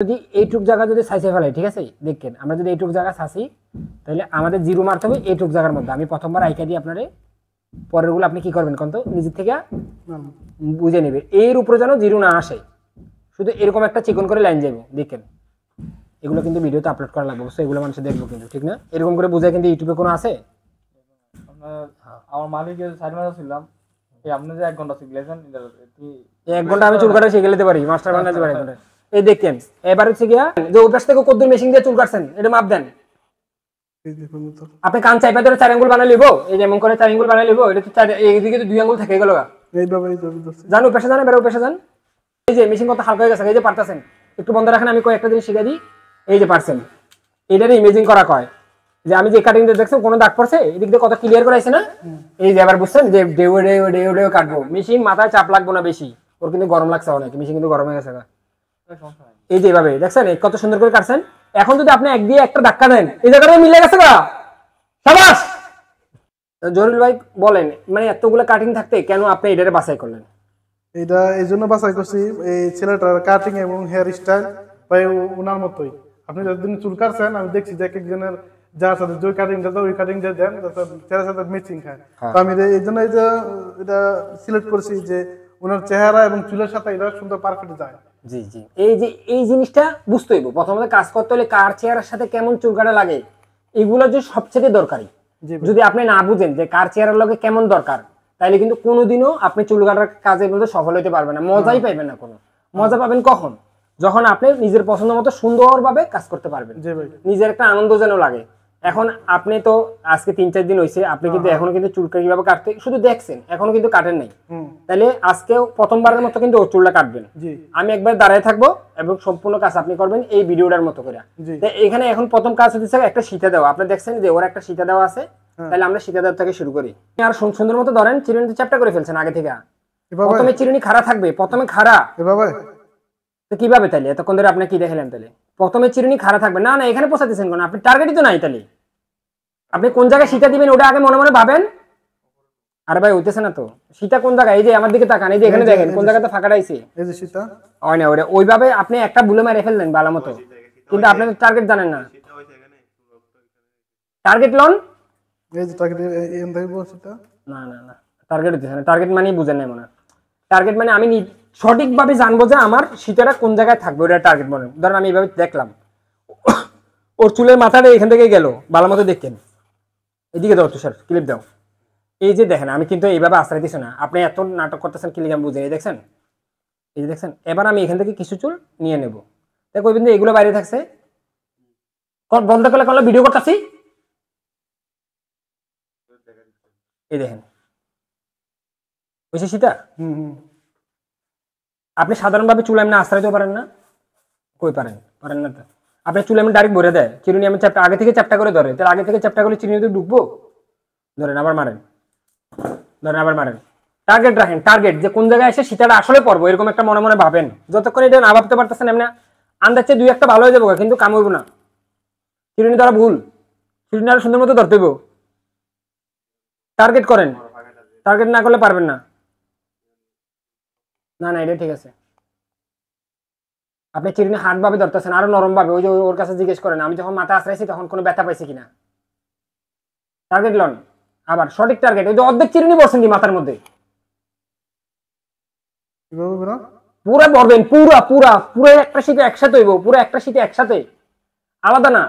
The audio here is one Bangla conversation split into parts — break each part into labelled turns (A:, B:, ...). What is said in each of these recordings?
A: যদি এইটুক জায়গা যদি সাইজে ফেলাই, ঠিক আছে, দেখেন আমরা যদি এইটুক জায়গা সাসি তাহলে আমাদের জিরো মারতে হবে এইটুক জায়গার মধ্যে। আমি প্রথমবার আইকা দিই আপনারে, পরেরগুলো আপনি কি করবেন কোন তো নিজের থেকে বুঝে নেবে। এর উপরে যেন জিরো না আসে, শুধু এরকম একটা চিকন করে লাইন যাবে। দেখেন এগুলো কিন্তু ভিডিওতে আপলোড করা লাগবে, অবশ্যই এগুলো মানুষ দেখবো কিন্তু, ঠিক না? এরকম করে বুঝায় কিন্তু ইউটিউবে কোনো আছে?
B: আমার মালিকের সাইড মারা ছিলাম, আপনি যে 1 ঘন্টা শিখলেছেন,
A: 1 ঘন্টা আমি চুল কাটা শিখে নিতে পারি, মাস্টার বানাতে পারি 1 ঘন্টা। এই দেখেন এবার হচ্ছে গিয়া যে ওই পাশ থেকে কদ্দুর মেশিন দিয়ে চুল কাটছেন, এটা মাপ দেন। আপনি কান চাইপা ধরে 4 আঙ্গুল বানাই লিবো, এই যেমন করে 4 আঙ্গুল বানাই লিবো, এটা তো এইদিকে তো 2 আঙ্গুল থেকে গেল। জানো পেশা জানেন, বেরো পেশা জান। এই যে মেশিন কত হালকা হয়ে গেছে, এই যে পারতেছেন, একটু বন্ধ রাখেন, আমি কয়েকটা জিনিস শিখে দিই। এই যে পারছেন, এটারই ইমেজিং করা কয় যে আমি যে কাটিং দেখছেন কোনো দাগ পড়ছে, এদিক দিয়ে কত ক্লিয়ার করে আছে না? এই যে আবার বুঝছেন যে ডেউ কাটবো, মেশিন মাথায় চাপ লাগবো না বেশি। ওর কিন্তু গরম লাগছে অনেক, মেশিন কিন্তু গরম হয়ে গেছে। এই যে এইভাবে দেখছেন কত সুন্দর করে কাটছেন। এখন যদি আপনি এক দিয়ে একটা ধাক্কা দেন, এই জায়গাটা মিলে গেছে গা, শাবাশ। জলিল ভাই বলেন, মানে এতগুলো কাটিং থাকতে কেন আপনি এটারে বাছাই করলেন?
C: এটা এই জন্য বাছাই করছি, এই ছেলেটার কাটিং এবং হেয়ার স্টাইল ভাই ওনার মতোই। আপনি যতদিন চুল কাটছেন আমি দেখছি যে এক একজনের যার সাথে যে কাটিংটা ওই কাটিংটা দেন, চেহারার সাথে ম্যাচিং খায়। তো আমি এই জন্য এটা সিলেক্ট করছি যে ওনার চেহারা এবং চুলের সাথে এটা সুন্দর পারফেক্ট যায়।
A: জি জি, এই যে এই জিনিসটা বুঝতে হইব। প্রথমত কাজ করতে হলে কার চেহারার সাথে কেমন চুল কাটা লাগে, এগুলো যে সবচেয়ে দরকারি। যদি আপনি না বুঝেন যে কার চেহারার লগে কেমন দরকার, তাহলে কিন্তু কোনোদিনও আপনি চুল কাটার কাজের মধ্যে সফল হতে পারবেন না, মজাই পাইবেন না। কোনো মজা পাবেন কখন? যখন আপনি নিজের পছন্দ মতো সুন্দরভাবে কাজ করতে পারবেন, নিজের একটা আনন্দ যেন লাগে। এখন আপনি তো আজকে 3-4 দিন হয়েছে, আপনি কিন্তু এখনো কিন্তু চুল কিভাবে কাটতে শুধু দেখছেন, এখনো কিন্তু কাটেন নাই। তাহলে আজকেও প্রথমবারের মতো কিন্তু ওর চুলটা কাটবেন। আমি একবার দাঁড়ায় থাকবো এবং সম্পূর্ণ কাজ আপনি করবেন এই ভিডিওটার মতো করে। এখানে এখন প্রথম কাজ হচ্ছে একটা সীতা দেওয়া। আপনি দেখছেন যে ওর একটা সীতা দেওয়া আছে, তাহলে আমরা সীতা দেওয়া থেকে শুরু করি। আর সুন্দর মতো ধরেন, চিরুনিতে চ্যাপটা করে ফেলছেন আগে থেকে। প্রথমে চিরুনি খাড়া থাকবে, প্রথমে খাড়া তো কিভাবে? তাহলে এতক্ষণ ধরে আপনি কি দেখালেন? তাহলে প্রথমে চিরুনি খাড়া থাকবে না, না এখানে পৌঁছাতেছেন কোন, আপনি টার্গেটই তো নাই। তাহলে আপনি কোন জায়গায় সীতা দিবেন ওটা আগে মনে মনে ভাবেন। আরে ভাই হইতেছে না তো, সীতা কোন জায়গায়? এই যে আমার দিকে তাকান, এই যে এখানে দেখেন কোন জায়গাতে ফাঁকাটা আইছে,
C: এই যে সীতা
A: হয় না ওটা ওইভাবে আপনি একটা বুলে মেরে ফেললেন ভালো মতো, কিন্তু আপনি টার্গেট জানেন না। টার্গেট লন,
C: এই যে টার্গেট এন দেব সীতা,
A: না না না টার্গেট হইতেছে না। টার্গেট মানে বুঝেন না মনে। টার্গেট মানে আমি সঠিকভাবে জানবো যে আমার সীতাটা কোন জায়গায় থাকবে, ওটা টার্গেট মনে। ধরেন আমি এইভাবে দেখলাম ওর চুলের মাথাটা এখান থেকে গেল, ভালো মতো দেখেন, এদিকে দাও তো স্যার, ক্লিপ দাও। এই যে দেখেন আমি কিন্তু এইভাবে আশ্রয় দিচ্ছি না, আপনি এত নাটক করতেছেন, ক্লিপ আমি বুঝেন। এই দেখছেন, এই যে দেখছেন, এবার আমি এখান থেকে কিছু চুল নিয়ে নেব। দেখো কিন্তু এগুলো বাইরে থাকছে, বন্ধ করলে করলে ভিডিও করতেছি। এই দেখেন বুঝছি সীতা। আপনি সাধারণভাবে চুল এমনি আশ্রয় দিতে পারেন না? কই পারেন? পারেন না তো। আপনি চুল এমনি ডাইরেক্ট ভরে দেয়, চিরুনি আমি চ্যাপটা আগে থেকে চ্যাপটা করে ধরে, তাহলে আগে থেকে চ্যাপটা করলে চিরুনিতে ঢুকবো। ধরেন আবার মারেন, ধরেন আবার মারেন। টার্গেট রাখেন, টার্গেট যে কোন জায়গায় এসে সীতাটা আসলে পড়বো, এরকম একটা মনে মনে ভাবেন। যতক্ষণ এটা না ভাবতে পারতেছেন এমনি আন্দাজে 2-1টা ভালো হয়ে যাবো, কিন্তু কাম হইব না। চিরুনি ধরা ভুল, চিরুনি আরো সুন্দর মতো ধরতে হইব। টার্গেট করেন, টার্গেট না করলে পারবেন না। না না এটা ঠিক আছে। আপনি চিরুনি হার্ড ভাবে ধরতেছেন, আরো নরম ভাবে। ওই যে ওর কাছে জিজ্ঞেস করেন আমি যখন মাথা আশ্রাইছি তখন কোনো ব্যথা পাইছি কিনা। টার্গেট লন, আবার সঠিক টার্গেট। ওই যে অর্ধেক চিরুনি বসেন কি মাথার মধ্যে, পুরো ভরবেন, পুরা পুরা পুরো একটা শীতে একসাথে হইব, পুরো একটা শীতে একসাথে, আলাদা না।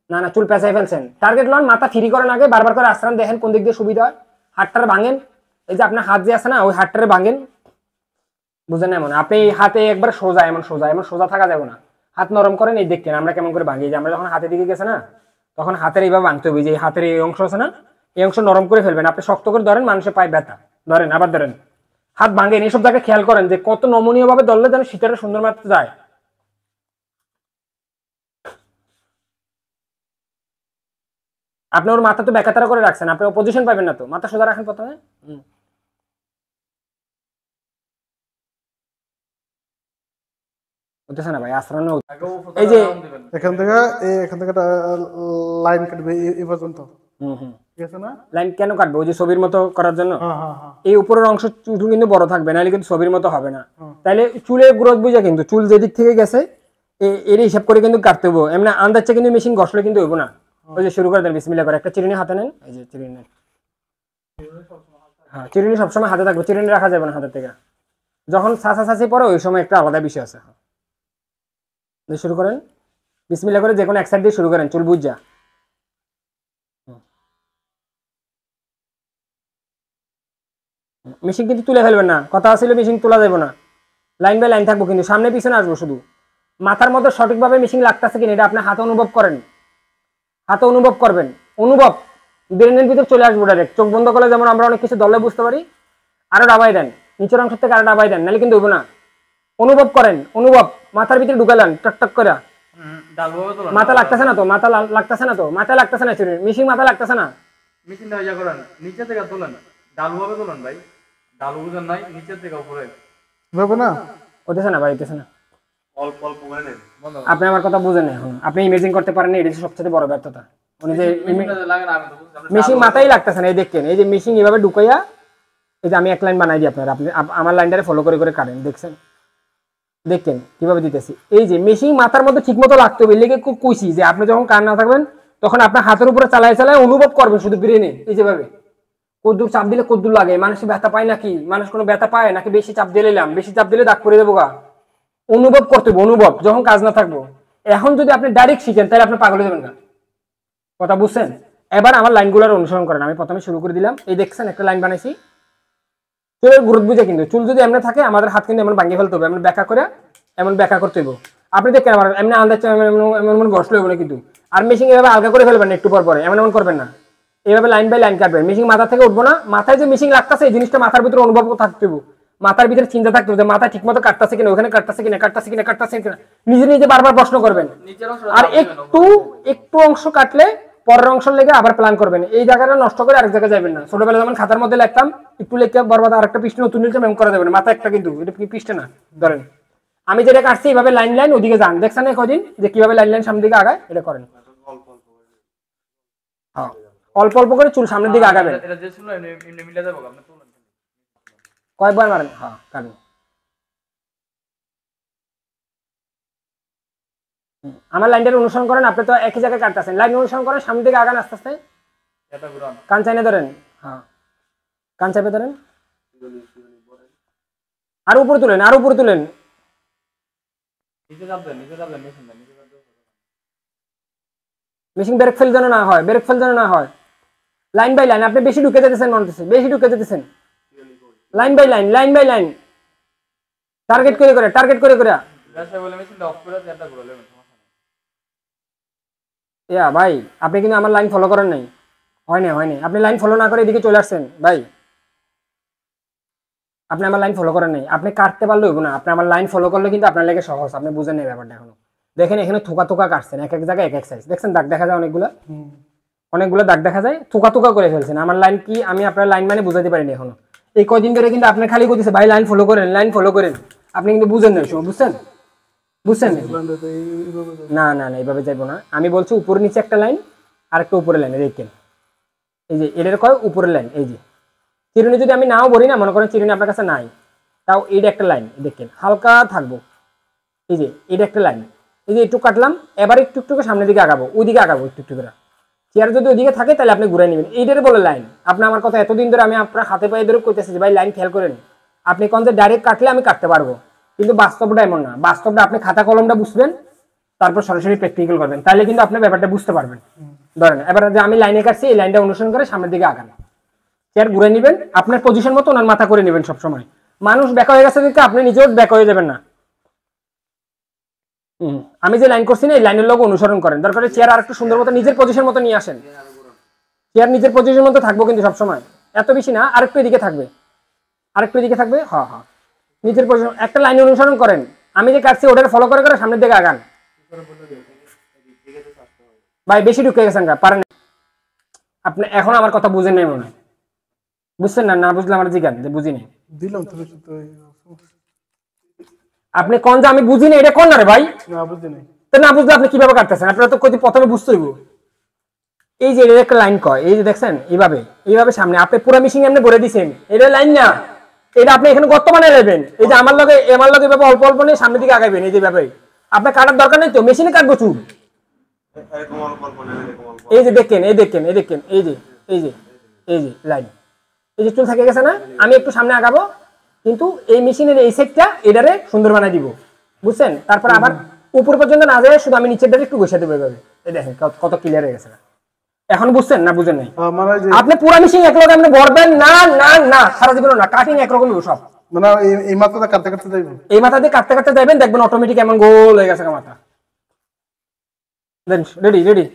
A: না না চুল পেঁচাই ফেলছেন। টার্গেট লন, মাথা ফ্রি করেন আগে, বারবার করে আশ্রান, দেখেন কোন দিক দিয়ে সুবিধা হয়। হাতটারে ভাঙেন, এই যে আপনার হাত যে আছে না ওই হাতটারে ভাঙেন, বুঝেন? এমন আপনি হাতে একবার সোজা, এমন সোজা, এমন সোজা থাকা যাবে না। হাত নরম করেন, এই দেখেন আমরা কেমন করে ভাঙি। যে আমরা যখন হাতের দিকে গেছে না, তখন হাতের এইভাবে ভাঙতে হবে। যে হাতের এই অংশ আছে না, এই অংশ নরম করে ফেলবেন। আপনি শক্ত করে ধরেন, মানুষের পায়ে ব্যথা। ধরেন আবার ধরেন, হাত ভাঙেন। এইসব জায়গায় খেয়াল করেন যে কত নমনীয় ভাবে ধরলে যেন শীতের সুন্দর মাত্রা যায়। আপনি ওর মাথা তো বেকাতারা করে রাখছেন, আপনি পজিশন পাবেন না তো। মাথা সোজা রাখেন প্রথমে। হতেছে না ভাই আশ্রয়। এই যে
C: এখান থেকে একটা লাইন কাটবে এই পর্যন্ত। ঠিক আছে না?
A: লাইন কেন কাটবে? ওই যে ছবির মতো করার জন্য।
C: হ্যাঁ হ্যাঁ হ্যাঁ
A: এই উপরের অংশ চুল কিন্তু বড় থাকবে, নাহলে কিন্তু ছবির মতো হবে না। তাইলে চুলের গ্রোথ বুঝে কিন্তু চুল যেদিক থেকে গেছে এর হিসাব করে কিন্তু কাটতে হবো, এমনি আন্দাজে কিন্তু মেশিন ঘষলে কিন্তু হইব না। ওই যে শুরু করে দেন, বিসমিল্লাহ করে। একটা চিরুনি হাতে নেন, এই যে চিরুনি নেন। হ্যাঁ, চিরুনি সবসময় হাতে থাকবে, চিরুনি রাখা যাবে না হাতের থেকে। যখন ছাঁচি পরে ওই সময় একটা আলাদা বিষয় আছে। শুরু করেন বিসমিল্লাহ করে, যে কোনো এক সাইড দিয়ে শুরু করেন, চুল বুঝা। মেশিন কিন্তু তুলে ফেলবেন না, কথা আসলে মেশিন তোলা যাবে না, লাইন বাই লাইন থাকবো, কিন্তু সামনে পিছনে আসবো। শুধু মাথার মধ্যে সঠিকভাবে মেশিন লাগতেছে কিনা এটা আপনি হাতে অনুভব করেন, হাতে অনুভব করবেন। অনুভব ব্রেনের ভিতর চলে আসবো ডাইরেক্ট। চোখ বন্ধ করলে যেমন আমরা অনেক কিছু দলে বুঝতে পারি, আরো ডাবাই দেন, নিচের অংশ থেকে আরো ডাবাই দেন, নাহলে কিন্তু হইব না। অনুভব করেন, অনুভব মাথার ভিতরে ঢুকালেন টক টক করে। মাথা লাগতেছে না তো, মাথা লাগতেছে না তো, মাথা লাগতেছে না, মেশিন মাথা লাগতেছে না।
B: মেশিনটা ইয়া করেন, নিচে থেকে তোলেন, ডালভাবে তোলেন ভাই। ডাল বুঝেন নাই, নিচের থেকে উপরে
C: হবে না?
A: হতেছে না ভাই, হতেছে না।
B: অল্প অল্প করে নেন।
A: আপনি আমার কথা বুঝেন না এখন, আপনি ইমেজিং করতে পারেন, এটা সবচেয়ে বড় ব্যর্থতা। উনি যে
B: লাগে না, আমি তো বুঝলাম
A: মেশিন মাথায় লাগতেছে না। এই দেখেন, এই যে মেশিন এভাবে ঢুকাইয়া, এই যে আমি এক লাইন বানাই দিই আপনার, আপনি আমার লাইনটারে ফলো করে করে কাটেন। দেখছেন, দেখেন কিভাবে দিতেছি। এই যে মেশিন মাথার মধ্যে ঠিক মতো লাগতে হবে, লেগে কইছি যে আপনি যখন কান না থাকবেন তখন আপনার হাতের উপরে চালায় চালায় অনুভব করবেন শুধু ব্রেনে। এই যেভাবে কদ্দুর চাপ দিলে কদ্দুর লাগে, মানুষের ব্যথা পায় নাকি, মানুষ কোনো ব্যথা পায় নাকি, বেশি চাপ দিলাম, বেশি চাপ দিলে দাগ করে দেবো গা। অনুভব করতে হবে, অনুভব, যখন কাজ না থাকবো। এখন যদি আপনি ডাইরেক্ট শিখেন তাহলে আপনি পাগল হয়ে যাবেন না। কথা বুঝছেন? এবার আমার লাইনগুলোর অনুসরণ করেন। আমি প্রথমে শুরু করে দিলাম, এই দেখছেন একটা লাইন বানাইছি। চুলের গুরুত্ব বুঝে, কিন্তু চুল যদি এমন থাকে আমাদের হাত কিন্তু এমন ভাঙিয়ে ফেলতে হবে, এমন ব্যাখ্যা করে, এমন ব্যাখ্যা করতে হবে। আপনি দেখেন আমার এমনি আন্দাজ এমন বসলে হবে না কিন্তু। আর মেশিন এভাবে আলগা করে ফেলবেন না একটু পর পরে, এমন এমন করবেন না। এইভাবে লাইন বাই লাইন কাটবেন। মেশিন মাথা থেকে উঠবো না, মাথায় যে মেশিন লাগতেছে এই জিনিসটা মাথার ভিতরে অনুভব থাকতে হবে, মাথার ভিতরে চিন্তা থাকতে হবে, মাথা ঠিক মতো কাটতেছে কিনা, ওখানে কাটতেছে কিনা, কাটতেছে কিনা, কাটতেছে কিনা, নিজে নিজে বারবার প্রশ্ন করবেন। আর একটু একটু অংশ কাটলে পরের অংশ লেগে আবার প্ল্যান করবেন। এই জায়গাটা নষ্ট করে আরেক জায়গায় যাবেন না। ছোটবেলা যেমন খাতার মধ্যে লিখতাম, একটু লিখে বরবাদ আরেকটা পৃষ্ঠে নতুন লিখতাম, এমন করা যাবে না। মাথা একটা কিন্তু, এটা কি পৃষ্ঠে না। ধরেন আমি যেটা কাটছি এইভাবে লাইন লাইন ওদিকে যান, দেখছেন না কদিন যে কিভাবে লাইন লাইন সামনের দিকে আগায়, এটা করেন। হ্যাঁ, অল্প অল্প করে চুল সামনের দিকে আগাবেন।
B: এটা যে ছিল এমনি মিলে যাবে, আপনি তুলেন
A: কয়েকবার মারেন। হ্যাঁ, কাটেন। আমার লাইনটার অনুসরণ করেন, আপনি তো একই জায়গায় কাটতেছেন, লাইন অনুসরণ করেন, সামনের দিকে আগান আস্তে আস্তে।
B: এটা ঘুরান,
A: কান চাইনে ধরেন, হ্যাঁ কান চাপে ধরেন, আর উপরে তুলেন, আর উপরে তুলেন।
B: নিচে চাপ দেন, নিচে চাপ দেন, মেশিন দেন, নিচে চাপ দেন।
A: মেশিন ব্রেক ফেল যেন না হয়, ব্রেক ফেল যেন না হয়। লাইন বাই লাইন, আপনি বেশি ঢুকে যেতেছেন মনে হচ্ছে, বেশি ঢুকে যেতেছেন। Line by line, line by line, target করে করে, টার্গেট করে করে।
B: ব্যবসা বলে মেশিনটা অফ করে এটা ঘুরালে সমস্যা নেই।
A: ইয়া ভাই, আপনি কিন্তু আমার লাইন ফলো করেন নাই। হয়নি হয়নি, আপনি লাইন ফলো না করে এদিকে চলে আসছেন ভাই। আপনি আমার লাইন ফলো করেন নাই, আপনি কাটতে পারলে হইব না। আপনি আমার লাইন ফলো করলে কিন্তু আপনার লাগে সহজ, আপনি বুঝেন এই ব্যাপারটা এখনো। দেখেন এখানে থোকা থোকা কাটছেন, এক এক জায়গায় এক এক সাইজ। দেখছেন দাগ দেখা যায় অনেকগুলো, অনেকগুলো দাগ দেখা যায়, থোকা থোকা করে ফেলছেন। আমার লাইন কি আমি আপনার লাইন মানে বুঝাতে পারিনি এখনো। এই কয়দিন ধরে কিন্তু আপনি খালি করতেছে ভাই লাইন ফলো করেন, লাইন ফলো করেন, আপনি কিন্তু বুঝেন না, বুঝছেন? বুঝছেন না? না না, এইভাবে যাইবো না। আমি বলছি উপরে নিচে একটা লাইন আর একটা উপরে লাইন, দেখেন এই যে এটার কয় উপরের লাইন। এই যে চিরুনি যদি আমি নাও বলি না, মনে করেন চিরুনি আপনার কাছে নাই, তাও এইটা একটা লাইন দেখেন হালকা থাকবো। এই যে এটা একটা লাইন, এই যে একটু কাটলাম, এবার একটু একটু সামনের দিকে আগাবো, ওইদিকে আগাবো একটু একটু করে। চেয়ার যদি ওইদিকে থাকে তাহলে আপনি ঘুরে নেবেন, এইটার বলে লাইন। আপনি আমার কথা এতদিন ধরে আমি আপনার হাতে পায়ে ধরে কইতেছি যে ভাই লাইন খেয়াল করেন। আপনি কোন যে ডাইরেক্ট কাটলে আমি কাটতে পারবো, কিন্তু বাস্তবটা এমন না। বাস্তবটা আপনি খাতা কলমটা বুঝবেন, তারপর সরাসরি প্র্যাকটিক্যাল করবেন, তাহলে কিন্তু আপনি ব্যাপারটা বুঝতে পারবেন। ধরেন এবার যে আমি লাইনে কাটছি, এই লাইনটা অনুসরণ করে সামনের দিকে আগান, চেয়ার ঘুরে নেবেন, আপনার পজিশন মতো ওনার মাথা করে নেবেন সবসময়। মানুষ ব্যাকা হয়ে গেছে দেখে আপনি নিজেও ব্যাকা হয়ে যাবেন না। আমি যে লাইন করছি না, এই লাইনের লোক অনুসরণ করেন, দরকার চেয়ার আর একটু সুন্দর মতো নিজের পজিশন মতো নিয়ে আসেন। চেয়ার নিজের পজিশন মতো থাকবো কিন্তু সবসময়, এত বেশি না, আরেকটু এদিকে থাকবে, আরেকটু এদিকে থাকবে। হ্যাঁ হ্যাঁ, নিজের পজিশন একটা লাইন অনুসরণ করেন। আমি যে কাটছি ওটার ফলো করে করে সামনের দিকে আগান। ভাই বেশি ঢুকে গেছেন গা, পারেন আপনি এখন আমার কথা বুঝেন নাই মনে হয়, বুঝছেন না? না বুঝলে আমার জিজ্ঞান যে বুঝি নাই
C: দিলাম তো।
A: আপনি কোন যে আমি বুঝি না এটা কোন না রে ভাই?
C: না বুঝি নাই
A: তো না বুঝলে আপনি কিভাবে কাটতেছেন? আপনারা তো প্রথমে বুঝতে হইব। এই যে একটা লাইন কয়, এই যে দেখছেন এইভাবে এইভাবে সামনে আপনি পুরো মেশিন এমনি ভরে দিছেন, এটা লাইন না, এটা আপনি এখানে গর্ত বানিয়ে নেবেন। এই যে আমার লগে এভাবে অল্প অল্প নিয়ে সামনের দিকে আগাইবেন, এই যে ভাবে আপনার কাটার দরকার নেই তো, মেশিনে কাটবো চুল। এই যে দেখেন, এই দেখেন, এই দেখেন, এই যে এই যে এই যে লাইন, এই যে চুল থেকে গেছে না, আমি একটু সামনে আগাবো, কিন্তু এই মেশিনের এই সেটটা এটারে সুন্দর বানাই দিব, বুঝছেন? তারপর আবার উপর পর্যন্ত না যায়, শুধু আমি নিচের দিকে একটু বসে দেবো এভাবে। এই দেখেন কত ক্লিয়ার হয়ে গেছে না? এখন বুঝছেন না বুঝেন নাই?
C: মানে যে
A: আপনি পুরো মেশিন এক রকম ভরবেন না, না না, সারা জীবন না, কাটিং একরকমই সব।
C: মানে এই মাথাটা কাটতে কাটতে যাইব,
A: এই মাথা দিয়ে কাটতে কাটতে যাবেন, দেখবেন অটোমেটিক এমন গোল হয়ে গেছে মাথা। দেন রেডি রেডি,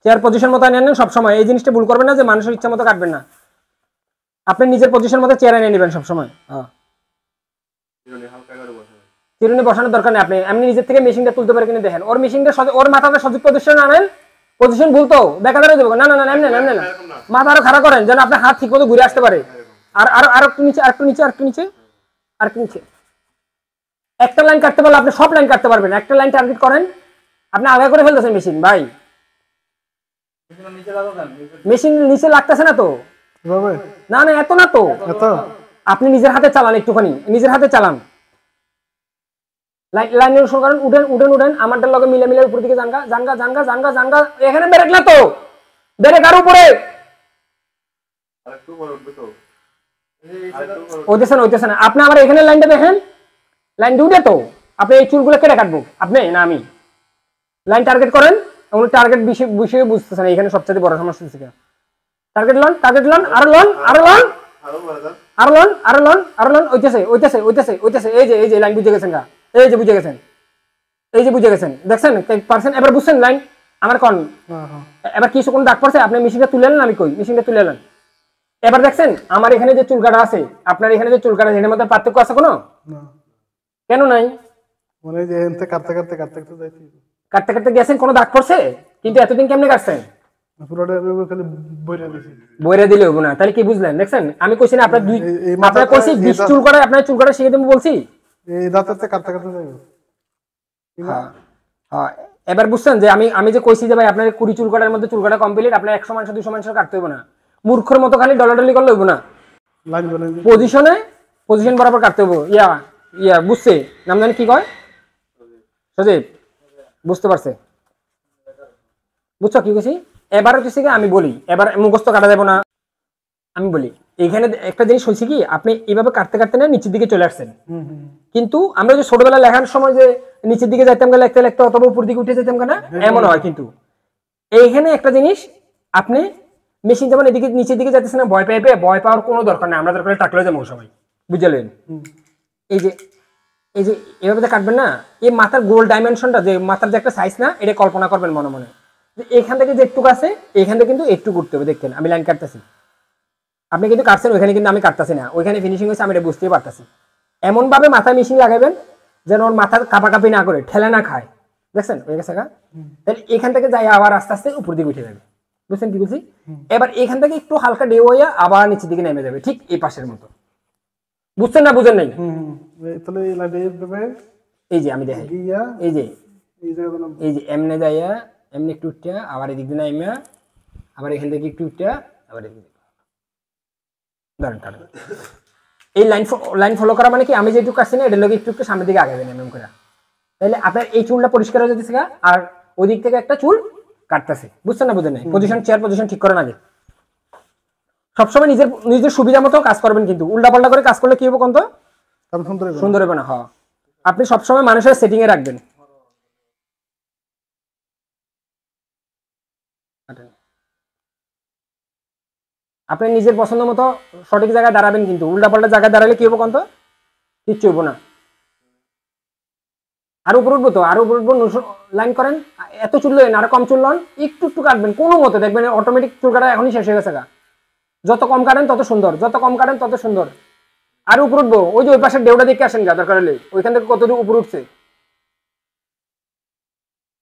A: চেয়ার পজিশন মতো নেন সব সময়। এই জিনিসটা ভুল করবেন না যে মানুষের ইচ্ছা মতো কাটবেন না, আপনি নিজের পজিশন মতো চেয়ার এনে নেবেন সব সময়। হ্যাঁ, চিরুনি বসানোর দরকার নেই, আপনি এমনি নিজের থেকে মেশিনটা তুলতে পারে কিনা দেখেন। ওর মেশিনটা ওর মাথাটা সঠিক পজিশন আনেন, পজিশন ভুল তো দেখা ধরে দেবো। না না না, এমনি না, এমনি না, মাথা আরো খাড়া করেন যেন আপনার হাত ঠিক মতো ঘুরে আসতে পারে। আর আর আর একটু নিচে, আর একটু নিচে, আর একটু নিচে, আর একটু নিচে। একটা লাইন কাটতে পারলে আপনি সব লাইন কাটতে পারবেন। একটা লাইন টার্গেট করেন, আপনি আগে করে ফেলতেছেন মেশিন ভাই, মেশিন নিচে লাগতেছে না তো, না না এত না তো, আপনি নিজের হাতে চালান, একটুখানি নিজের হাতে চালান, লাইন অনুসরণ করেন, উঠেন উঠেন উঠেন, আমারটার লগে মিলে মিলে উপর দিকে জানগা জানগা জানগা জানগা জানগা। এখানে ব্রেক না তো, ব্রেক আর উপরে ওইতেছে না, ওইতেছে না। আপনি আমার এখানে লাইনটা দেখেন, লাইন উঠে তো, আপনি এই চুলগুলো কেটে কাটবো, আপনি না আমি। লাইন টার্গেট করেন, টার্গেট বিষয়ে বুঝতেছেন, এখানে সবচেয়ে বড় সমস্যা হচ্ছে। টার্গেট লন, টার্গেট লন, আরো লন, আরো লন, আরো লন, আরো লন, আরো লন, ওইতেছে ওইতেছে ওইতেছে ওইতেছে। এই যে এই যে লাইন বুঝে গেছেন গা, এই যে বুঝে গেছেন, এই যে বুঝে গেছেন, দেখছেন পারছেন? এবার বুঝছেন লাইন আমার কোন? এবার কিছু কোন দাগ পড়ছে, আপনি মেশিনটা তুলে নেন, আমি কই মেশিনটা তুলে নেন। এবার দেখছেন আমার এখানে যে চুল কাটা আছে, আপনার এখানে যে চুল কাটা আছে, এর মধ্যে পার্থক্য আছে কোনো? কেন নাই?
C: মানে যে এনতে কাটতে কাটতে কাটতে কাটতে যাইছি,
A: কাটতে কাটতে গেছেন, কোনো দাগ পড়ছে? কিন্তু এতদিন কেমনে কাটছেন?
C: পুরোটা খালি বইরা দিছি,
A: বইরা দিলে হবো না, তাহলে কি বুঝলেন? দেখছেন আমি কইছি না আপনার দুই, আপনার কইছি 20 চুল কাটা, আপনার চুল কাটা শিখে দেবো বলছি।
C: এই দাঁতেতে কাটতে কাটতে যাইব।
A: হ্যাঁ হ্যাঁ, এবার বুঝছেন যে আমি যে কইছি যে ভাই আপনার 20 চুল কাটার মধ্যে চুল কাটা কমপ্লিট, আপনার 100 মানুষ 200 মানুষ কাটতে হইব না, মূর্খের মতো খালি ডলাডলি করলে হইব না, পজিশন বরাবর কাটতে হইব। ইয়া বুঝছে, নাম জানি কি কয়, সজীব বুঝতে পারছে? বুঝছো কি কইছি? এবার হচ্ছে কি আমি বলি, এবার মুখস্থ কাটা যাবে না, আমি বলি এইখানে একটা জিনিস হয়েছে কি, আপনি এইভাবে কাটতে কাটতে না নিচের দিকে চলে আসছেন, কিন্তু আমরা যে ছোটবেলা লেখার সময় যে নিচের দিকে যাইতাম গা লিখতে লিখতে, অথবা উপর দিকে উঠে যেতাম না, এমন হয়। কিন্তু এইখানে একটা জিনিস, আপনি মেশিন যেমন এদিকে নিচের দিকে যাইতেছে না, ভয় পাওয়ার কোনো দরকার নেই, আমরা দরকার টাকলে যাবো সবাই, বুঝলেন? এই যে এই যে এভাবে কাটবেন না, এই মাথার গোল ডাইমেনশনটা, যে মাথার যে একটা সাইজ না, এটা কল্পনা করবেন মনে মনে, যে এখান থেকে যে একটুকু আছে, এখান থেকে কিন্তু একটু করতে হবে। দেখতেন আমি লাইন কাটতেছি, আপনি কিন্তু কাটছেন, ওইখানে কিন্তু আমি কাটতেছি না, ওইখানে ফিনিশিং হয়েছে, আমি এটা বুঝতেই পারতেছি। এমন ভাবে মাথায় মেশিন লাগাবেন যেন ওর মাথার কাপাকাপি না করে, ঠেলা না খায়। দেখছেন হয়ে গেছে গা? তাহলে এখান থেকে যাই আবার আস্তে আস্তে উপর দিকে উঠে যাবে, বুঝছেন কি বলছি? এবার এখান থেকে একটু হালকা ডেউ হইয়া আবার নিচের দিকে নেমে যাবে, ঠিক এই পাশের মতো। বুঝছেন না বুঝেন নাই?
C: তাহলে এই লাইনটা এইভাবে,
A: এই যে আমি দেখাই, এই যে
C: এই জায়গাটা
A: এই যে এমনে যাইয়া এমনি একটু উঠটা, আবার এদিক দিয়ে নাইমা, আবার এখান থেকে একটু উঠটা, আবার এদিকে ধরেন কাটেন। এই লাইন ফলো করা মানে কি, আমি যেটুকু আসছি না, এটার লোক একটু একটু সামনের দিকে আগাবেন এমন করে, তাহলে আপনার এই চুলটা পরিষ্কার হয়ে যেতেছে, আর ওই দিক থেকে একটা চুল কাটতেছে। বুঝছেন না বুঝেন নাই? পজিশন, চেয়ার পজিশন ঠিক করেন আগে। সবসময় নিজের সুবিধা মতো কাজ করবেন, কিন্তু উল্টাপাল্টা করে কাজ করলে কি হবে কোন তো সুন্দর হবে না। হ্যাঁ, আপনি সবসময় মানুষের সেটিং এ রাখবেন। আপনি নিজের পছন্দ মতো সঠিক জায়গায় দাঁড়াবেন, কিন্তু উল্টাপাল্টা জায়গায় দাঁড়ালে কি হবে কোন তো কিচ্ছু হইব না। আরো উপর উঠবো তো, আরো উপর উঠবো, লাইন করেন, এত চুল লন, আরো কম চুল লন, একটু একটু কাটবেন কোনো মতে, দেখবেন অটোমেটিক চুল কাটা এখনই শেষ হয়ে গেছে গা। যত কম কাটেন তত সুন্দর, যত কম কাটেন তত সুন্দর। আরো উপর উঠবো, ওই যে ওই পাশের ডেউটা দেখে আসেন গা, দরকার হলে ওইখান থেকে কতটুকু উপর উঠছে,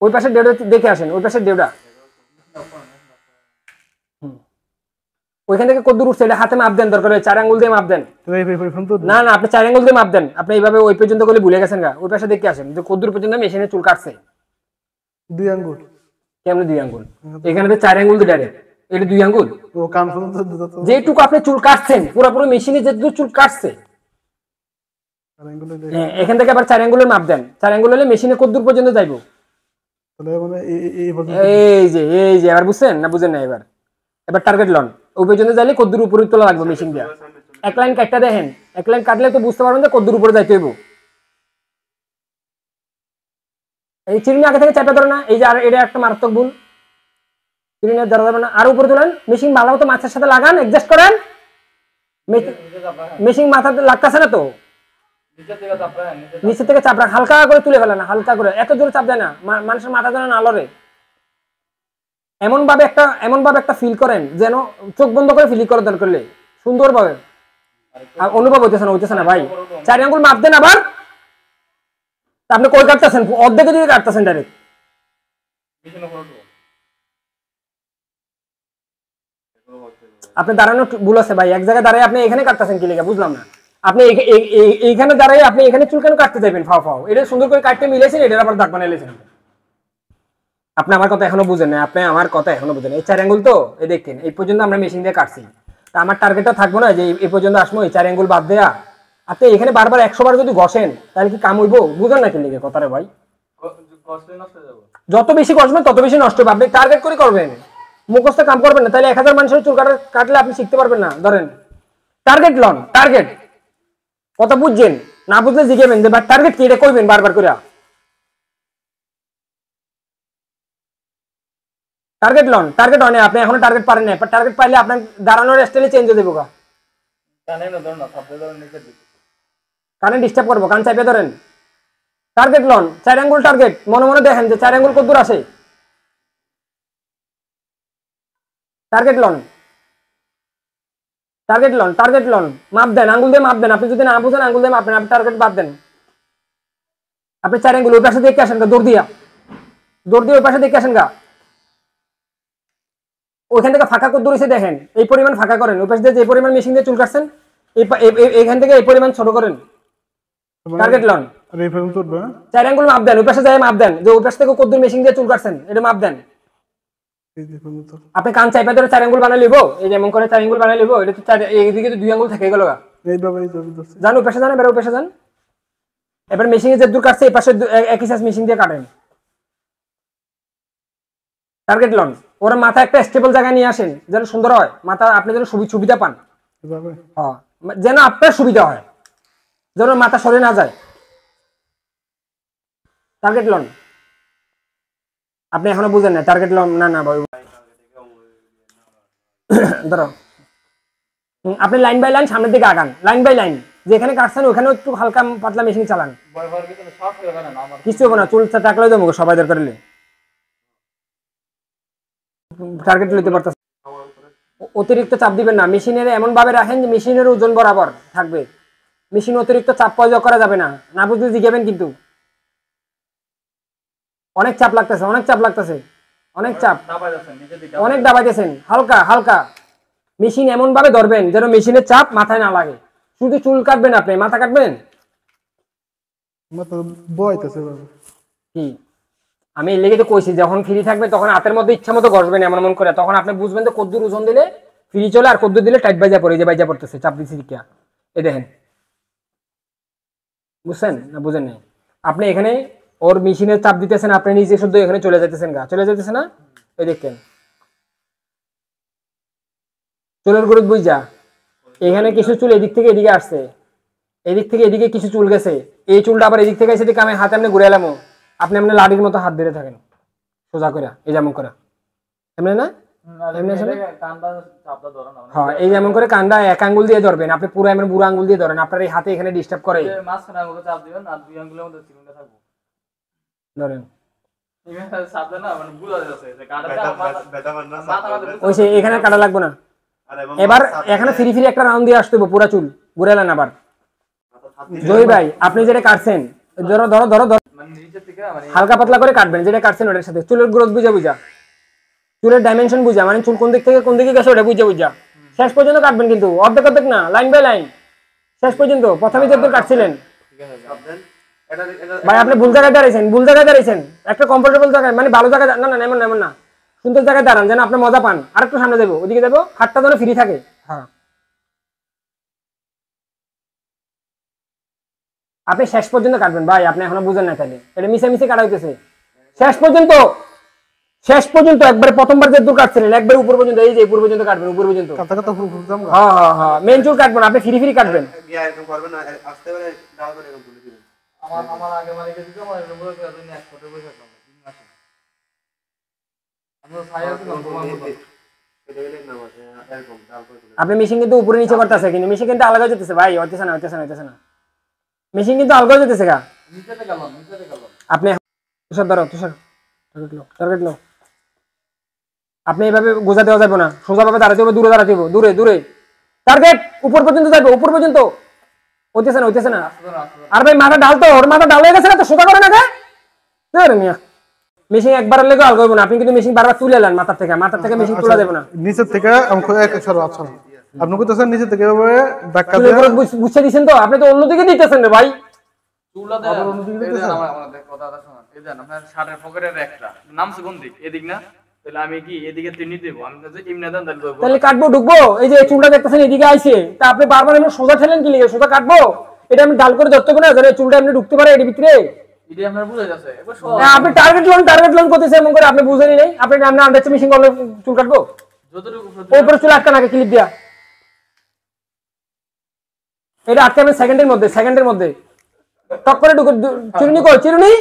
A: ওই পাশের ডেউটা দেখে আসেন, ওই পাশের ডেউটা ওইখান থেকে কদ্দূর উঠছে এটা হাতে মাপ দেন, দরকার হলে 4 আঙ্গুল দিয়ে মাপ দেন। না না, আপনি 4 আঙ্গুল দিয়ে মাপ দেন, আপনি এইভাবে ওই পর্যন্ত গেলে ভুলে গেছেন গা, ওই পাশে দেখে আসেন যে কদ্দূর পর্যন্ত মেশিনে চুল কাটছে।
C: 2 আঙ্গুল
A: কেমন 2 আঙ্গুল? এখানে তো 4 আঙ্গুল দিয়ে ডাইরেক্ট এটা 2 আঙ্গুল।
C: ও কান পর্যন্ত দিতে তো
A: যেটুকু আপনি চুল কাটছেন পুরোপুরি মেশিনে যেটুকু চুল কাটছে,
C: আঙ্গুলে
A: হ্যাঁ, এখান থেকে আবার 4 আঙ্গুলের মাপ দেন। 4 আঙ্গুল হলে মেশিনে কতদূর পর্যন্ত যাইবো?
C: তাহলে মানে এই পর্যন্ত
A: এই যে এবার বুঝছেন না বুঝেন না? এবার টার্গেট লন, ওই পর্যন্ত যাইলে কতদূর উপরে তোলা লাগবে মেশিন দিয়ে। এক লাইন কাটটা দেখেন, এক লাইন কাটলে তো বুঝতে পারবেন যে কতদূর উপরে যাইতে হইব। এই চিরুনি আগে থেকে চাপা ধরে না, এই যে আর এটা একটা মারাত্মক ভুল, চিরুনি ধরা যাবে না। আর উপরে তুলেন, মেশিন ভালো মতো মাথার সাথে লাগান, অ্যাডজাস্ট করেন। মেশিন মাথাতে লাগতেছে না তো, নিচে থেকে চাপ রাখ, হালকা করে তুলে ফেলে না, হালকা করে, এত জোরে চাপ দেয় না, মানুষের মাথা যেন না লড়ে। এমন ভাবে একটা ফিল করেন যেন চোখ বন্ধ করে ফিল করে দেন, করলে সুন্দর ভাবে অনুভব হইতেছে না ভাই। 4 আঙ্গুল মাপ দেন আবার। আপনি কই কাটতেছেন? অর্ধেকের দিকে কাটতেছেন ডাইরেক্ট। আপনি দাঁড়ানো ভুল আছে ভাই, এক জায়গায় দাঁড়ায় আপনি এখানে কাটতেছেন কি লেগে বুঝলাম না। আপনি এইখানে দাঁড়ায় আপনি এখানে চুল কেন কাটতে যাবেন? ফাও এটা সুন্দর করে কাটতে মিলেছেন, এটার আবার দাগ বানাইলেছেন। আপনি আমার কথা এখনো বুঝেন না, আপনি আমার কথা এখনো বুঝেন। এই 4 আঙ্গুল তো এই দেখেন, এই পর্যন্ত আমরা মেশিন দিয়ে কাটছি। তা আমার টার্গেটটা থাকবো না যে এই পর্যন্ত আসবো, এই 4 আঙ্গুল বাদ দেয়া। আপনি এখানে বারবার 100 বার যদি ঘষেন তাহলে কি কাম হইব? বুঝেন না কি লেগে কথাটা ভাই? যত বেশি ঘষবেন তত বেশি নষ্ট হবে। আপনি টার্গেট করে করবেন, মুখস্থ কাম করবেন না, তাহলে 1000 মানুষের চুল কাটলে আপনি শিখতে পারবেন না। ধরেন টার্গেট লন, টার্গেট কথা বুঝছেন না? বুঝলে জিজ্ঞাবেন যে ভাই টার্গেট কি, এটা কইবেন বারবার করে। টার্গেট লন, টার্গেট অনে আপনি এখনো টার্গেট পারেন না। টার্গেট পাইলে আপনার দাঁড়ানোর স্টাইলে চেঞ্জ হয়ে দেবো। কানে ডিস্টার্ব করবো, কান চাপিয়ে ধরেন। টার্গেট লন, 4 আঙ্গুল টার্গেট, মনে মনে দেখেন যে 4 আঙ্গুল কত দূর আসে। টার্গেট লন, টার্গেট লন, টার্গেট লন, মাপ দেন, আঙ্গুল দিয়ে মাপ দেন। আপনি যদি না বুঝেন আঙ্গুল দিয়ে মাপ দেন, আপনি টার্গেট বাদ দেন। আপনি 4 আঙ্গুল ওই পাশে দেখে আসেন গা, দৌড় দিয়ে ওই পাশে দেখে আসেন গা। ওইখান থেকে ফাঁকা কত দূর এসে দেখেন, এই পরিমাণ ফাঁকা করেন। ওই পাশে যে পরিমাণ মেশিন দিয়ে চুল কাটছেন এইখান থেকে এই পরিমাণ ছোট করেন। টার্গেট লন,
C: আর এই পর্যন্ত উঠবে।
A: 4 আঙ্গুল মাপ দেন, ওই পাশে যায় মাপ দেন যে ওই পাশ থেকে কত দূর মেশিন দিয়ে চুল কাটছেন, এটা মাপ দেন।
C: এই যে পর্যন্ত
A: আপনি কান চাইপা ধরে 4 আঙ্গুল বানাই লিব, এই যেমন করে 4 আঙ্গুল বানাই লিব। এটা তো এইদিকে তো 2 আঙ্গুল থেকে গেল গা।
C: এইভাবে
A: জান ওই পাশে যান, এবার ওই পাশে যান। এবার মেশিনে যে দূর কাটছে এই পাশে একই সাইজ মেশিন দিয়ে কাটেন। টার্গেট লন, ওরা মাথা একটা স্টেবল জায়গায় নিয়ে আসেন যেন সুন্দর হয়, মাথা আপনি যেন সুবিধা পান।
C: এইভাবে
A: হ্যাঁ, যেন আপনার সুবিধা হয়, যেন মাথা সরে না যায়। টার্গেট লন, আপনি এখনো বুঝেন না? টার্গেট লন না ভাই, ধরো আপনি লাইন বাই লাইন সামনের দিকে আগান, লাইন বাই লাইন। যেখানে কাটছেন ওখানে একটু হালকা পাতলা মেশিন চালান, কিছু হবে না। চুল টাকলে দেবো সবাই দরকার হলে। টার্গেট লইতে পারতেছে, অতিরিক্ত চাপ দিবেন না। মেশিনের এমন ভাবে রাখেন যে মেশিনের ওজন বরাবর থাকবে। মেশিন অতিরিক্ত চাপ প্রয়োগ করা যাবে না, না বুঝলে জিজ্ঞাবেন কিন্তু। অনেক চাপ লাগতেছে, অনেক চাপ লাগতেছে, অনেক চাপ, অনেক দাবাইতেছেন। হালকা হালকা মেশিন এমন ভাবে ধরবেন যেন মেশিনের চাপ মাথায় না লাগে। শুধু চুল কাটবেন, আপনি মাথা কাটবেন
C: মাথা বয়তেছে
A: কি? আমি এর লেগে তো কইছি যখন ফ্রি থাকবে তখন হাতের মধ্যে ইচ্ছা মতো ঘষবেন এমন এমন করে, তখন আপনি বুঝবেন যে কদ্দুর ওজন দিলে ফ্রি চলে আর কদ্দুর দিলে টাইট বাইজা পড়ে, যে বাইজা পড়তেছে চাপ দিচ্ছি কিয়া। এই দেখেন, বুঝছেন না বুঝেন নাই? আপনি এখানে ওর মেশিনের চাপ দিতেছেন, আপনি নিজে শুদ্ধ এখানে চলে যেতেছেন গা, চলে যেতেছে না? এই দেখেন চুলের গ্রোথ বুঝা, এখানে কিছু চুল এদিক থেকে এদিকে আসছে, এদিক থেকে এদিকে কিছু চুল গেছে, এই চুলটা আবার এদিক থেকে এসে দিকে আমি হাতে এমনি ঘুরে এলাম, আপনি এমনি লাঠির মতো হাত ধরে থাকেন সোজা করে, এই যেমন করে এমনি না, হ্যাঁ এই যেমন করে কান্দা এক আঙ্গুল দিয়ে ধরবেন, আপনি পুরো এমন বুড়ো আঙ্গুল দিয়ে ধরেন, আপনার এই হাতে এখানে ডিস্টার্ব করে ধরেন। ওই সে এখানে কাটা লাগবে না। এবার এখানে ফ্রি ফ্রি একটা রাউন্ড দিয়ে আসতে হবে, পুরা চুল ঘুরে এলেন। আবার জয় ভাই আপনি যেটা কাটছেন ধরো ধরো ধরো ধরো হালকা পাতলা করে কাটবেন, যেটা কাটছেন ওটার সাথে চুলের গ্রোথ বুঝা বুঝা, চুলের ডাইমেনশন বুঝা, মানে চুল কোন দিক থেকে কোন দিকে গেছে ওটা বুঝা বুঝা শেষ পর্যন্ত কাটবেন, কিন্তু অর্ধেক অর্ধেক না, লাইন বাই লাইন শেষ পর্যন্ত। প্রথমে যেগুলো কাটছিলেন ভাই আপনি ভুল জায়গায় দাঁড়াইছেন, ভুল জায়গায় দাঁড়াইছেন, একটা কমফোর্টেবল জায়গায়, মানে ভালো জায়গায় না, না এমন এমন না, সুন্দর জায়গায় দাঁড়ান যেন আপনি মজা পান। আরেকটু সামনে যাবো, ওদিকে যাবো, হাতটা যেন ফ্রি থাকে। হ্যাঁ, আপনি শেষ পর্যন্ত কাটবেন ভাই, আপনি এখনো বুঝেন না, তাহলে এটা মিশে মিশে কাটা হইতেছে। শেষ পর্যন্ত, শেষ পর্যন্ত একবারে প্রথমবার যে দূর কাটছিলেন একবারে উপর পর্যন্ত, এই যে উপর পর্যন্ত কাটবেন, উপর পর্যন্ত।
C: কথা কথা ফুল ফুল জামগা।
A: হ্যাঁ হ্যাঁ হ্যাঁ, মেন চুল কাটবেন আপনি, ফ্রি ফ্রি কাটবেন।
D: গিয়া এরকম করবেন না, আস্তে করে ডাল করে এরকম তুলে দিবেন।
B: আমার আগে মালিকে দিতে আমার এরকম বলে দিন এক ফটো বসে থাকলাম 3 মাসে। আমরা ফায়ার দিলাম তোমার মতো।
D: এটা হইলে না এরকম ডাল করে তুলে।
A: আপনি মেশিন কিন্তু উপরে নিচে করতেছে, কিন্তু মেশিন কিন্তু আলাদা যেতেছে ভাই, হইতেছে না হইতেছে না হইতেছে না, মেশিন কিন্তু আলাদা যেতেছে গা।
B: নিচেতে গেলাম, নিচেতে গেলাম।
A: আপনি তুষার ধরো, তুষার টার্গেট লো, টার্গেট লো। আপনি এইভাবে গোজা দেওয়া যাবে না, সোজাভাবে দাঁড়াতে হবে, দূরে দাঁড়াতে হবে, দূরে দূরে। টার্গেট উপর পর্যন্ত যাবে, উপর পর্যন্ত। হইতেছে না হইতেছে না। আর ভাই মাথা ডাল তো, ওর মাথা ডাল হয়ে গেছে না তো, সোজা করে না গে। ধরে মিয়া মেশিন একবার লেগে আলগা হইব না, আপনি কিন্তু মেশিন বারবার তুলে নেন মাথার থেকে মেশিন তোলা যাবে না।
C: নিচের থেকে আমাকে এক সরো আচ্ছা আপনি কইতেছেন নিচে থেকে এভাবে ধাক্কা
A: চুলের
C: দিয়ে
A: উপরে বুঝছে দিছেন তো, আপনি তো অন্যদিকে দিতেছেন রে ভাই।
B: চুলা দেন, এই দেন আমার দেখ কথাটা শুনুন। এই দেন আপনার শার্টের পকেটের একটা নামছে কোন দিক? এদিক না? তাহলে আমি কি এদিকে টেনে দেব? আমি তো ইমনে দেন তাহলে দেব।
A: তাহলে কাটবো ঢুকবো, এই যে চুলটা দেখতেছেন এদিকে আইছে, তা আপনি বারবার এমন সোজা ঠেলেন কি লিগে? সোজা কাটবো, এটা আমি ডাল করে ধরতে হবে না, যাতে চুলটা এমনি ঢুকতে পারে এর ভিতরে।
B: এটা আপনার বুঝা যাচ্ছে একবার
A: আপনি টার্গেট লোন করতেছেন এমন করে, আপনি বুঝেনি নাই। আপনি আমরা আন্দাজে মেশিন করলে চুল কাটবো,
B: যতটুকু
A: ওপরে চুল আটকান আগে ক্লিপ দিয়া, এটা আটকাবেন সেকেন্ডের মধ্যে টক করে ঢুকে। চিরুনি কই চিরুনি?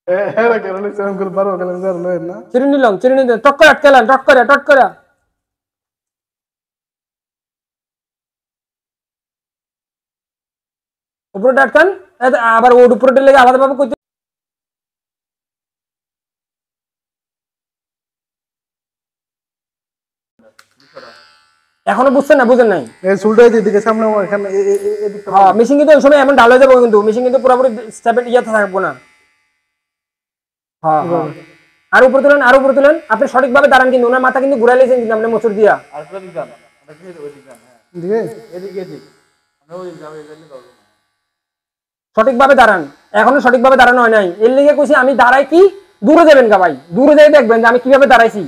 C: হ্যাঁ কেন সেরকম করে বারো গেলেন যার লয়েন না
A: চিরুনি দেন, টক করে আটকালেন, টক করে। উপরে আটকান, আবার ওর উপরে লেগে আলাদা ভাবে করতে। এখনো বুঝছেন না? বুঝেন নাই?
C: এই চুলটা এদিকে সামনে এখানে এদিকে
A: হ্যাঁ, মেশিন কিন্তু ওই সময় এমন ঢাল হয়ে যাবে, কিন্তু মেশিন কিন্তু পুরোপুরি স্টেবল ইয়াতে থাকবো না। হ্যাঁ হ্যাঁ, আর উপরে তুলেন, আপনি সঠিকভাবে দাঁড়ান, কিন্তু ওনার মাথা কিন্তু ঘুরাই লেছেন কিন্তু আপনি মোচড় দিয়া।
B: আর পুরো দিক দেন, এটা কি ওই দিক দেন? হ্যাঁ
C: এদিকে
B: এদিকে আমরা ওই যাবে এখানে দাও।
A: সঠিকভাবে দাঁড়ান, এখনো সঠিকভাবে দাঁড়ানো হয় নাই। এর লিগে কইছি আমি দাঁড়াই কি, দূরে যাবেন গা ভাই, দূরে যাই দেখবেন যে আমি কিভাবে দাঁড়াইছি।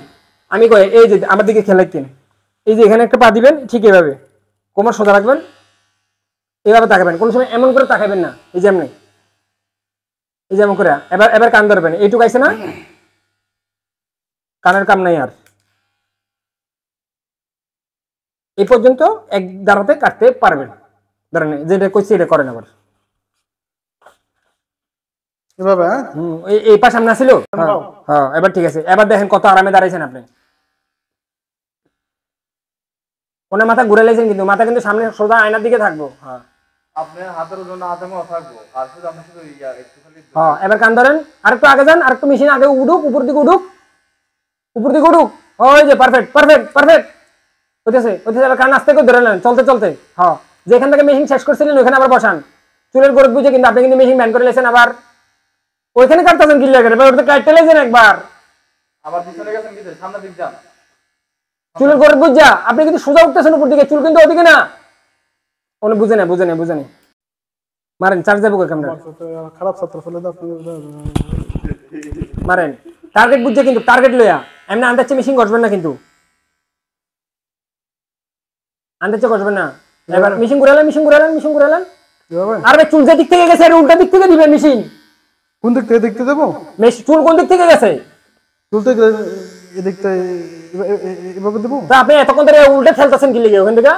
A: আমি কই এই যে আমার দিকে খেয়াল রাখেন, এই যে এখানে একটা পা দিবেন, ঠিক এভাবে কোমর সোজা রাখবেন, এইভাবে তাকাবেন, কোনো সময় এমন করে তাকাবেন না, এই যে এমনি, এই যে এমন করে। এবার কান ধরবেন, এইটুকু আইছে না, কানের কাম নাই আর। এই পর্যন্ত এক দাঁড়াতে কাটতে পারবেন। ধরেন যেটা কইছি এটা করেন আবার।
C: এভাবে হ্যাঁ
A: এই পা সামনে আসিল। হ্যাঁ, এবার ঠিক আছে। এবার দেখেন কত আরামে দাঁড়াইছেন আপনি। ওনার মাথা ঘুরে লাইছেন, কিন্তু মাথা কিন্তু সামনে সোজা আয়নার দিকে থাকবো। হ্যাঁ
B: আপনার হাতের ওজন আধমো থাকবো, আর শুধু আপনি শুধু ইয়া একটু খালি
A: হ্যাঁ, এবার কান ধরেন, আরেকটু আগে যান, আরেকটু মেশিন আগে উঠুক, উপর দিকে উঠুক। ওই যে পারফেক্ট। হইতেছে। এবার কান আস্তে করে ধরে নেন, চলতে। হ্যাঁ, যেখান থেকে মেশিন শেষ করছিলেন ওখানে আবার বসান। চুলের গোড় বুঝে কিন্তু আপনি কিন্তু মেশিন ব্যান করে লেছেন, আবার ওইখানে কাটতেছেন কি লাগে? এবার ওটা কাটতে লেছেন একবার,
B: আবার পিছনে গেছেন কি সামনে দিক যান।
A: চুলের গোড় বুঝা আপনি কিন্তু সোজা উঠতেছেন উপর দিকে, চুল কিন্তু ওদিকে না। ওনে বুঝে নেই। মারেন, চার্জ যাবো ক্যামেরা,
C: খারাপ ছাত্র ফলে তো আপনি
A: মারেন। টার্গেট বুঝছে কিন্তু, টার্গেট লইয়া এমনি আন্দাজে মেশিন করবেন না, কিন্তু আন্দাজে করবেন না। এবার মেশিন ঘুরালেন।
C: এভাবে
A: আর ভাই চুল যে দিক থেকে গেছে আর উল্টা দিক থেকে দিবেন মেশিন।
C: কোন দিক থেকে দেখতে দেবো?
A: চুল কোন দিক থেকে গেছে?
C: চুলতে এদিকটা এভাবে দেবো?
A: তা আপনি এতক্ষণ ধরে উল্টে খেলতেছেন কি লিগে ওখান থেকে?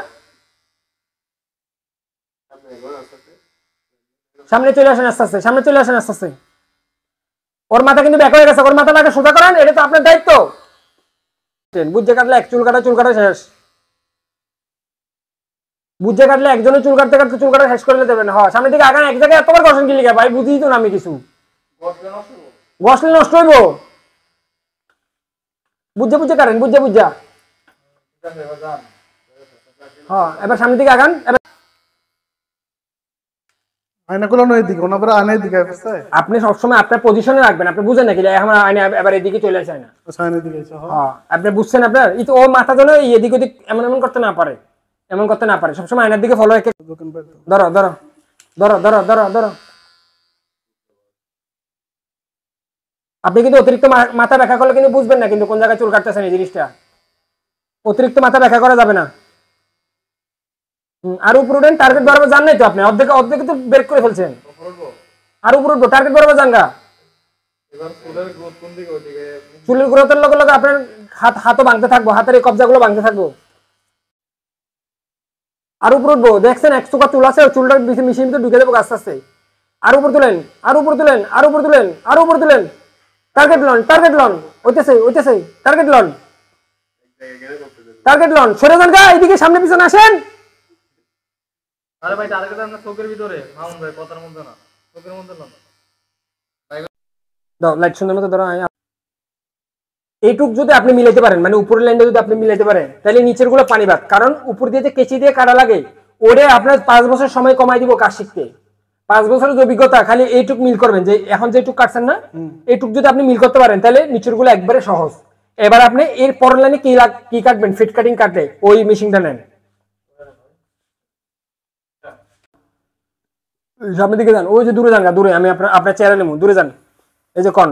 A: সামনে চলে আসেন আস্তে আস্তে। ওর মাথা কিন্তু ব্যাক হয়ে গেছে, ওর মাথাটাকে সোজা করেন, এটা তো আপনার দায়িত্ব। বুঝে কাটলে এক চুল কাটা শেষ। বুঝে কাটলে একজনের চুল কাটা শেষ করে দেবেন। হ্যাঁ, সামনের দিকে আগান, এক জায়গায় এতবার ঘষেন কি লিগে ভাই? বুঝি তো না আমি কিছু। ঘষলে নষ্ট হইব। বুঝে কাটেন, বুঝা। হ্যাঁ, এবার সামনের দিকে আগান।
C: আয়না গুলো এদিকে, ওনার আয়নার দিকে আসছে।
A: আপনি সবসময় আপনার পজিশনে রাখবেন, আপনি বুঝেন নাকি এখন আয়না এবার এদিকে চলে আসে না।
C: আয়নার দিকে এসে
A: হ্যাঁ, আপনি বুঝছেন, আপনার ও মাথা যেন এদিক ওদিক এমন করতে না পারে, সবসময় আয়নার দিকে ফলো রেখে। ধরো। আপনি কিন্তু অতিরিক্ত মাথা ব্যাখ্যা করলে কিন্তু বুঝবেন না কিন্তু কোন জায়গায় চুল কাটতেছেন এই জিনিসটা। অতিরিক্ত মাথা ব্যাখ্যা করা যাবে না। আর উপর উঠেন, টার্গেট বরাবর যান নাই তো আপনি, অর্ধেক অর্ধেক তো বের করে ফেলছেন। আর উপর উঠবো, টার্গেট বরাবর যান গা। চুলের গ্রোথের লগে লগে আপনার হাতও ভাঙতে থাকবো, হাতের এই কবজাগুলো ভাঙতে থাকবো। আর উপর উঠবো, দেখছেন এক চোখা চুল আছে, চুলটা মিশিয়ে ভিতরে ঢুকে দেবো আস্তে আস্তে। আর উপর তুলেন, আর উপর তুলেন, আর উপর তুলেন, আর উপর তুলেন। টার্গেট লন, টার্গেট লন, ওইতেছে ওইতেছে, টার্গেট লন, টার্গেট লন। সরে যান গা, এইদিকে সামনে পিছনে আসেন।
B: আরে ভাই টার্গেট আপনার চোখের ভিতরে, মামুন ভাই কথার মধ্যে না, চোখের মধ্যে না।
A: দাও লাইট সুন্দর মতো ধরো। এইটুক যদি আপনি মিলাইতে পারেন, মানে উপরের লাইনটা যদি আপনি মিলাইতে পারেন, তাহলে নিচের গুলো পানি ভাত। কারণ উপর দিয়ে যে কেচি দিয়ে কাটা লাগে, ওরে আপনার 5 বছর সময় কমাই দিব কাজ শিখতে। 5 বছরের যে অভিজ্ঞতা, খালি এইটুক মিল করবেন, যে এখন যেটুক কাটছেন না, এইটুক যদি আপনি মিল করতে পারেন, তাহলে নিচের গুলো একবারে সহজ। এবার আপনি এর পরের লাইনে কি কাটবেন, ফিট কাটিং কাটলে ওই মেশিনটা নেন। সামনের দিকে যান, ওই যে দূরে যান গা, দূরে। আমি আপনার চেহারা নেবো, দূরে যান। এই যে কন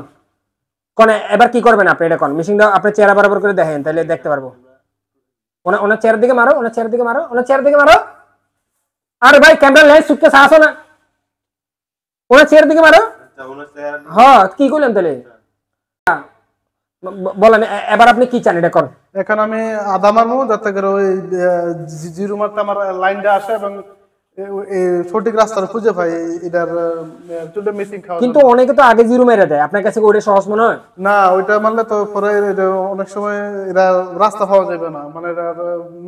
A: কনে, এবার কি করবেন আপনি, এটা কন মেশিনটা আপনার চেহারা বরাবর করে দেখেন, তাহলে দেখতে পারবো। ওনার চেহারার দিকে মারো, ওনার চেহারার দিকে মারো, ওনার চেহারার দিকে মারো। আরে ভাই ক্যামেরা লেন্স সুটকে আসো না, ওনার চেহারার দিকে মারো। হ্যাঁ কি করলেন তাহলে, বলেন এবার আপনি কি চান, এটা কর।
C: এখন আমি আদা মারবো যাতে করে ওই জিরো মারতে আমার লাইনটা আসে এবং সঠিক রাস্তাটা খুঁজে পাই এটার চুলটা মিসিং খাওয়া।
A: কিন্তু অনেকে তো আগে জিরো মেরে দেয়, আপনার কাছে ওটা সহজ মনে হয়
C: না? ওইটা মারলে তো পরে অনেক সময় এরা রাস্তা পাওয়া যাবে না, মানে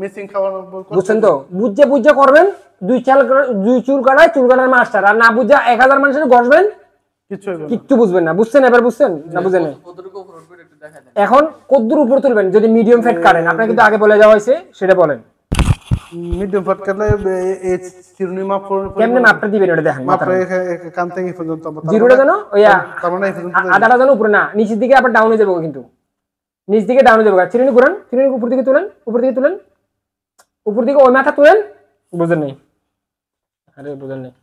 C: মিসিং খাওয়া।
A: বুঝছেন তো, বুঝে বুঝে করবেন। দুই চুল কাটায় চুল কাটার মাস্টার, আর না বুঝে 1000 মানুষের ঘষবেন, কিচ্ছু বুঝবেন না। বুঝছেন এবার, বুঝছেন না বুঝেন? এখন কদ্দুর উপর তুলবেন যদি মিডিয়াম ফ্যাট কাটেন, আপনার কিন্তু আগে বলে যাওয়া হয়েছে, সেটা বলেন।
C: মিডিয়াম ফ্যাট কাটলে এই চিরুনি মাপ
A: কেমনে মাপটা দিবেন ওটা দেখেন।
C: মাত্র কান থেকে পর্যন্ত
A: জিরোটা জানো, ওইয়া
C: তার মানে এই পর্যন্ত
A: আদাটা জানো উপরে না, নিচের দিকে আবার ডাউনে যাবো, কিন্তু নিচ দিকে ডাউনে যাবো। চিরুনি ঘুরান, চিরুনি উপর দিকে তুলেন, উপর দিকে তুলেন, উপর দিকে ওই মাথা তুলেন। বুঝেন নেই? আরে বুঝেন নেই।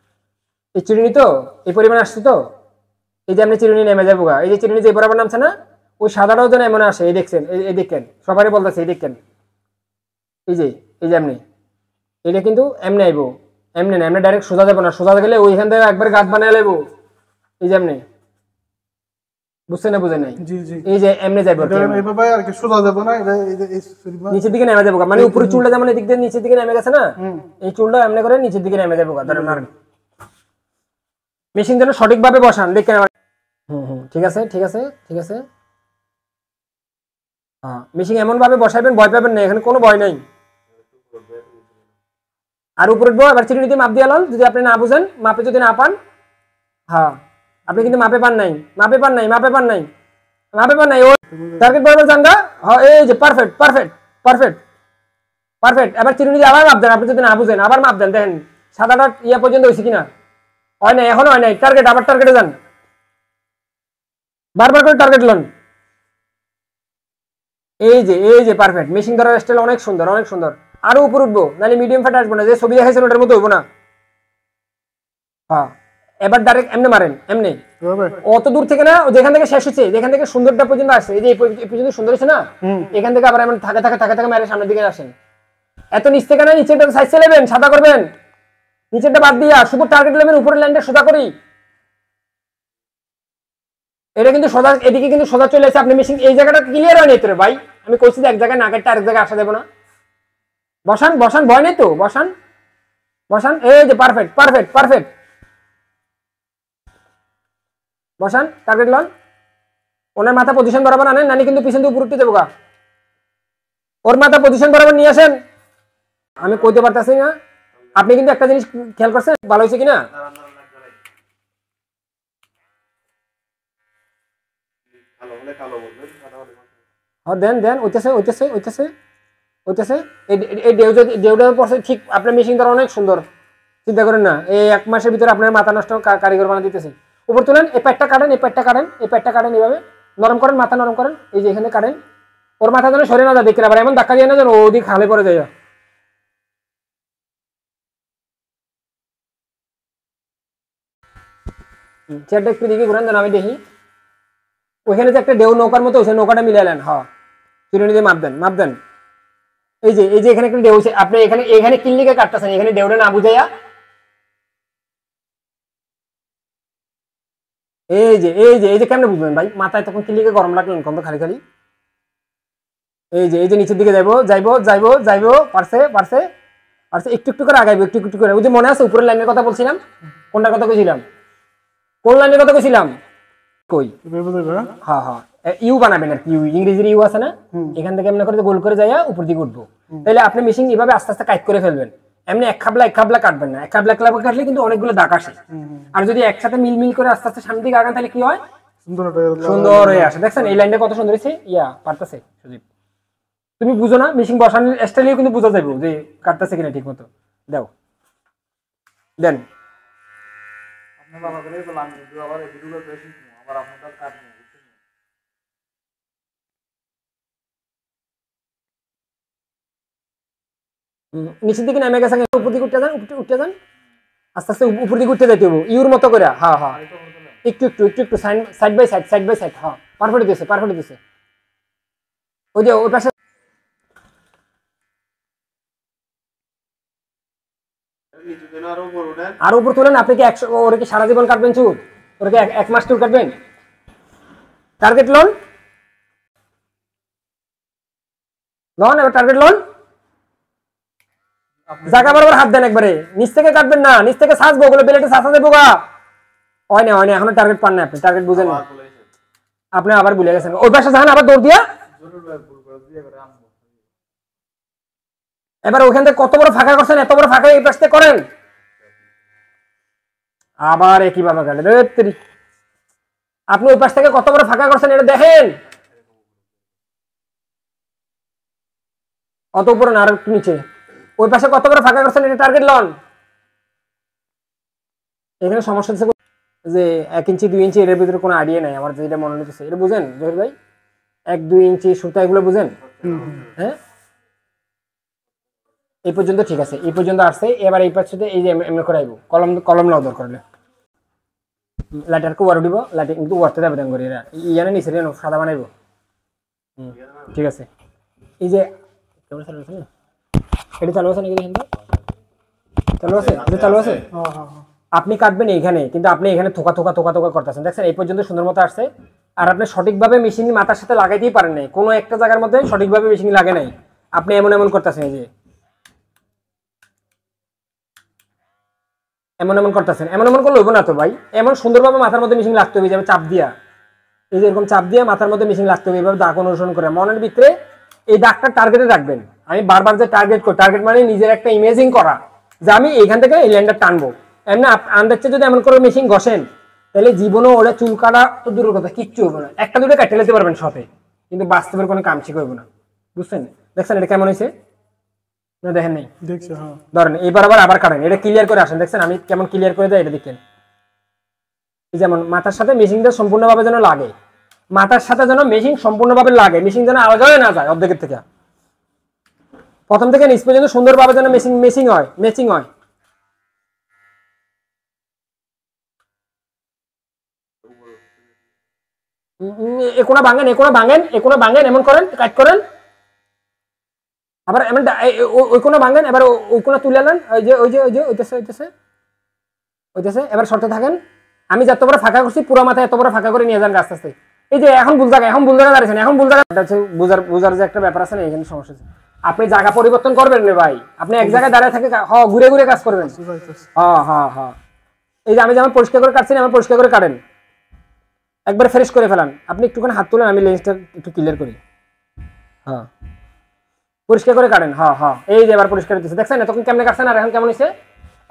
A: এই চিরুনি তো এই পরিমাণ আসছে তো, এই যে আপনি চিরুনি নেমে যাবো গা, এই যে চিরুনি যে বরাবর নামছে না, ওই সাদাটাও যেন এমন আসে। এই দেখছেন, এই দেখেন, সবারই বলতেছে এই দেখেন, এই যে এমনি, এটা কিন্তু এমনি আইবো, এমনি না, এমনি ডাইরেক্ট সোজা যাবো না। সোজা গেলে ওইখান থেকে একবার গাছ বানিয়ে লেবো। এই যে এমনি, বুঝছেন না বুঝেন নাই? এই যে এমনি যাইবো,
C: এইভাবে আর কি সোজা যাবো না, এটা
A: নিচের দিকে নেমে যাবো, মানে উপরে চুলটা যেমন এদিক দিয়ে নিচের দিকে নেমে গেছে না, এই চুলটা এমনি করে নিচের দিকে নেমে যাবো। ধরেন মেশিন যেন সঠিক ভাবে বসান, দেখেন। ঠিক আছে, ঠিক আছে, ঠিক আছে। হ্যাঁ, মেশিন এমন ভাবে বসাইবেন, ভয় পাবেন না, এখানে কোনো ভয় নাই। আর উপরে উঠবো, এবার চিরুনি দিয়ে মাপ দিয়ে লন। যদি আপনি না বুঝেন, মাপে যদি না পান, হ্যাঁ আপনি কিন্তু মাপে পান নাই, মাপে পান নাই, মাপে পান নাই, মাপে পান নাই। ও টার্গেট বরাবর জানগা। হ্যাঁ এই যে পারফেক্ট, পারফেক্ট, পারফেক্ট, পারফেক্ট। এবার চিরুনি দিয়ে আবার মাপ দেন, আপনি যদি না বুঝেন আবার মাপ দেন, দেখেন সাদাটা ইয়া পর্যন্ত হয়েছে কিনা। হয় নাই, এখনো হয় নাই। টার্গেট, আবার টার্গেটে যান, বারবার করে টার্গেট লন। এই যে পারফেক্ট। মেশিন ধরার স্টাইল অনেক সুন্দর, অনেক সুন্দর। আরো উপর উঠবো, নাহলে মিডিয়াম ফ্যাট আসবো না, যে ছবি দেখাইছেন ওটার মতো হইবো না। হ্যাঁ এবার ডাইরেক্ট এমনি মারেন, এমনি। অত দূর থেকে না, যেখান থেকে শেষ হচ্ছে, যেখান থেকে সুন্দরটা পর্যন্ত আসছে, এই যে এই পর্যন্ত সুন্দর হচ্ছে না, এখান থেকে আবার এমন থাকে থাকে থাকে থাকে মেরে সামনের দিকে আসেন। এত নিচ থেকে না, নিচেরটা সাইজ নেবেন, সাদা করবেন, নিচেরটা বাদ দিয়া শুধু টার্গেট নেবেন, উপরের লাইনটা সোজা করি। এটা কিন্তু সোজা, এদিকে কিন্তু সোজা চলে আসে। আপনি মেশিন এই জায়গাটা ক্লিয়ার হয় নাই তোরে ভাই, আমি কইছি যে এক জায়গায় নাকেরটা আরেক জায়গায় আসা দেবো না। বসান বসান, ভয় নেই তো, বসান বসান। এই যে পারফেক্ট, পারফেক্ট, পারফেক্ট। বসান, টার্গেট লন। ওনার মাথা পজিশন বরাবর আনেন, নানি কিন্তু পিছন দিয়ে উপর উঠতে দেবো গা। ওর মাথা পজিশন বরাবর নিয়ে আসেন। আমি কইতে পারতেছি না, আপনি কিন্তু একটা জিনিস খেয়াল করছেন, ভালো হয়েছে কিনা। দেন দেন, ওইতেছে ওইতেছে ওইতেছে ওইতেছে। এই ডেউটার পর ঠিক আপনার মেশিন ধরা অনেক সুন্দর, চিন্তা করেন না। এই 1 মাসের ভিতরে আপনার মাথা নষ্ট কারিগর বানা দিতেছে। উপর তুলেন, এই পেটটা কাটেন, এই পেটটা কাটেন, এই পেটটা কাটেন, এইভাবে নরম করেন, মাথা নরম করেন। এই যে এখানে কাটেন, ওর মাথা যেন সরে না যায়, দেখেন আবার এমন ধাক্কা দিয়ে না যেন ওদিক খালে পড়ে যায়। চেয়ারটা একটু দিকে ঘুরান, যেন আমি দেখি। ওইখানে যে একটা ঢেউ নৌকার মতো হয়েছে, নৌকাটা মিলাইলেন, হ্যাঁ চিরুনি দিয়ে মাপ দেন। এই যে এখানে একটা ঢেউ হয়েছে, আপনি এখানে কিল্লিকে কাটতেছেন, এখানে ঢেউটা না বুঝাইয়া এই যে কেমনে বুঝবেন ভাই? মাথায় তখন কিল্লিকে গরম রাখলেন কত খালি এই যে নিচের দিকে যাইবো, পারছে একটু করে আগাইবো, একটু করে। ওই যে মনে আছে উপরের লাইনের কথা বলছিলাম, কোনটার কথা কইছিলাম, কোন লাইনের কথা কইছিলাম, কই হ্যাঁ ইউ বানাবেন আর কি, ইংরেজির ইউ আছে না, এখান থেকে এমনি করে গোল করে যাইয়া উপর দিকে উঠবো। তাহলে আপনি মেশিন এভাবে আস্তে আস্তে কাট করে ফেলবেন। এমনি এক খাবলা কাটবেন না, এক খাবলা কাটলে কিন্তু অনেকগুলো দাগ আসে। আর যদি একসাথে মিল করে আস্তে আস্তে সামনের দিকে আগান তাহলে কি হয়, সুন্দর হয়ে আসে। দেখছেন এই লাইনটা কত সুন্দর হয়েছে, পারতেছে সুদীপ। তুমি বুঝো না, মেশিন বসানোর স্টাইলেও কিন্তু বোঝা যাবে যে কাটতেছে কিনা ঠিক মতো। দেন
B: আপনার বাবা করে বললাম কিন্তু আবার এই ভিডিওগুলো বেশি আবার আপনাদের কাজ নেই।
A: নিচের দিকে নেমে গেছে, উপর দিকে উঠতে যান আস্তে আস্তে উপর দিকে উঠতে যাইতে হবে ইউর মতো করে। হ্যাঁ একটু সাইড বাই সাইড। হ্যাঁ পারফেক্ট দিছে। ওই যে ওই পাশে আরো উপর তোলেন। আপনি কি 100 ওরে কি সারা জীবন কাটবেন চুল? ওরে কি 1 মাস চুল কাটবেন? টার্গেট লোন এবার টার্গেট লোন জায়গা বরাবর হাত দেন একবারে, নিচ থেকে কাটবেন না, নিচ থেকে সাজবো, ওগুলো বেলেটে সাজা দেবো গা। হয় না এখনো টার্গেট পান না আপনি, টার্গেট বুঝেন না আপনি, আবার ভুলে গেছেন। ওই পাশে যান আবার দৌড় দিয়া, এবার ওখান থেকে কত বড় ফাঁকা করছেন, এত বড় ফাঁকা এই পাশ থেকে করেন, আবার একই ভাবে কাটে। আপনি ওই পাশ থেকে কত বড় ফাঁকা করছেন এটা দেখেন, অত উপরে না আর একটু নিচে। ওই পাশে কত বড় ফাঁকা করছেন এটা টার্গেট লন। এখানে সমস্যা হচ্ছে যে 1 ইঞ্চি 2 ইঞ্চি এর ভিতরে কোনো আইডিয়া নাই আমার, যেটা মনে হচ্ছে এটা বুঝেন জহির ভাই, 1-2 ইঞ্চি সুতা এগুলো বুঝেন? হ্যাঁ এই পর্যন্ত ঠিক আছে, এই পর্যন্ত আসছে। এবার এই পাশে এই যে এমনি করে আইবো, কলম নাও দরকার হলে লাইটারকে ওয়ার দিব, লাইটার কিন্তু ওয়ারতে যাবে দেন করে এরা ইয়ানে নিচে সাদা বানাইবো। ঠিক আছে, এই যে ক্যামেরা চালু আছে না, এটা চালু আছে নাকি দেখেন তো, চালু আছে। আপনি কাটবেন এইখানে, কিন্তু আপনি এখানে থোকা করতেছেন, দেখছেন এই পর্যন্ত সুন্দর মতো আসছে। আর আপনি সঠিকভাবে মেশিন মাথার সাথে লাগাইতেই পারেন নাই, কোনো একটা জায়গার মধ্যে সঠিকভাবে মেশিন লাগে নাই, আপনি এমন করতেছেন, এই যে এমন করতেছেন। এমন করলে হইব না তো ভাই, এমন সুন্দরভাবে মাথার মধ্যে মেশিন লাগতে হবে, যেমন চাপ দিয়া, এই যে এরকম চাপ দিয়ে মাথার মধ্যে মেশিন লাগতে হবে, এইভাবে দাগ অনুসরণ করে মনের ভিতরে এই দাগটা টার্গেটে রাখবেন। আমি বারবার যে টার্গেট মানে নিজের একটা ইমেজিং করা যে আমি এখান থেকে এই লাইনটা টানবো। এমনি আন্দাজে যদি এমন করে মেশিন ঘষেন তাহলে জীবনও ওরা চুল কাটা তো দূরের কথা, কিচ্ছু হবে না, একটা দুটো কাটে নিতে পারবেন সাথে, কিন্তু বাস্তবের কোনো কাম শিখ হইব না। বুঝছেন? দেখছেন এটা কেমন হয়েছে না? দেখেন নাই? ধরেন এইবার আবার কাটেন, এটা ক্লিয়ার করে আসেন, দেখছেন আমি কেমন ক্লিয়ার করে দেয় এটা দেখেন। যেমন মাথার সাথে মেশিনটা সম্পূর্ণভাবে যেন লাগে, মাথার সাথে যেন মেশিন সম্পূর্ণভাবে লাগে, মেশিন যেন আলাদা হয়ে না যায় অর্ধেকের থেকে, প্রথম থেকে নিচ পর্যন্ত সুন্দরভাবে যেন ম্যাচিং হয়। এখনো ভাঙেন, এমন করেন, কাট করেন, আবার এমন ওই কোনো ভাঙেন, এবার ওই কোনো তুলে নেন, ওইটাছে এবার শর্তে থাকেন। আমি যত বড় ফাঁকা করছি পুরো মাথায় এত বড় ফাঁকা করে নিয়ে যান আস্তে আস্তে। এই যে এখন ভুল জায়গা দাঁড়িয়েছেন, এখন ভুল জায়গা বুঝার যে একটা ব্যাপার আছে না, এখানে সমস্যা আছে। আপনি জায়গা পরিবর্তন করবেন না ভাই, আপনি এক জায়গায় দাঁড়িয়ে থাকে ঘুরে কাজ করবেন। হ্যাঁ এই যে আমি যেমন পরিষ্কার করে কাটছি, আমার পরিষ্কার করে কাটেন, একবার ফ্রেশ করে ফেলান। আপনি একটুখানি হাত তুলেন, আমি লেন্সটা একটু ক্লিয়ার করি। হ্যাঁ পরিষ্কার করে কাটেন। হ্যাঁ এই যে এবার পরিষ্কার দিচ্ছে, দেখছেন তখন কেমনে কাটছেন, আর এখন কেমন হয়েছে।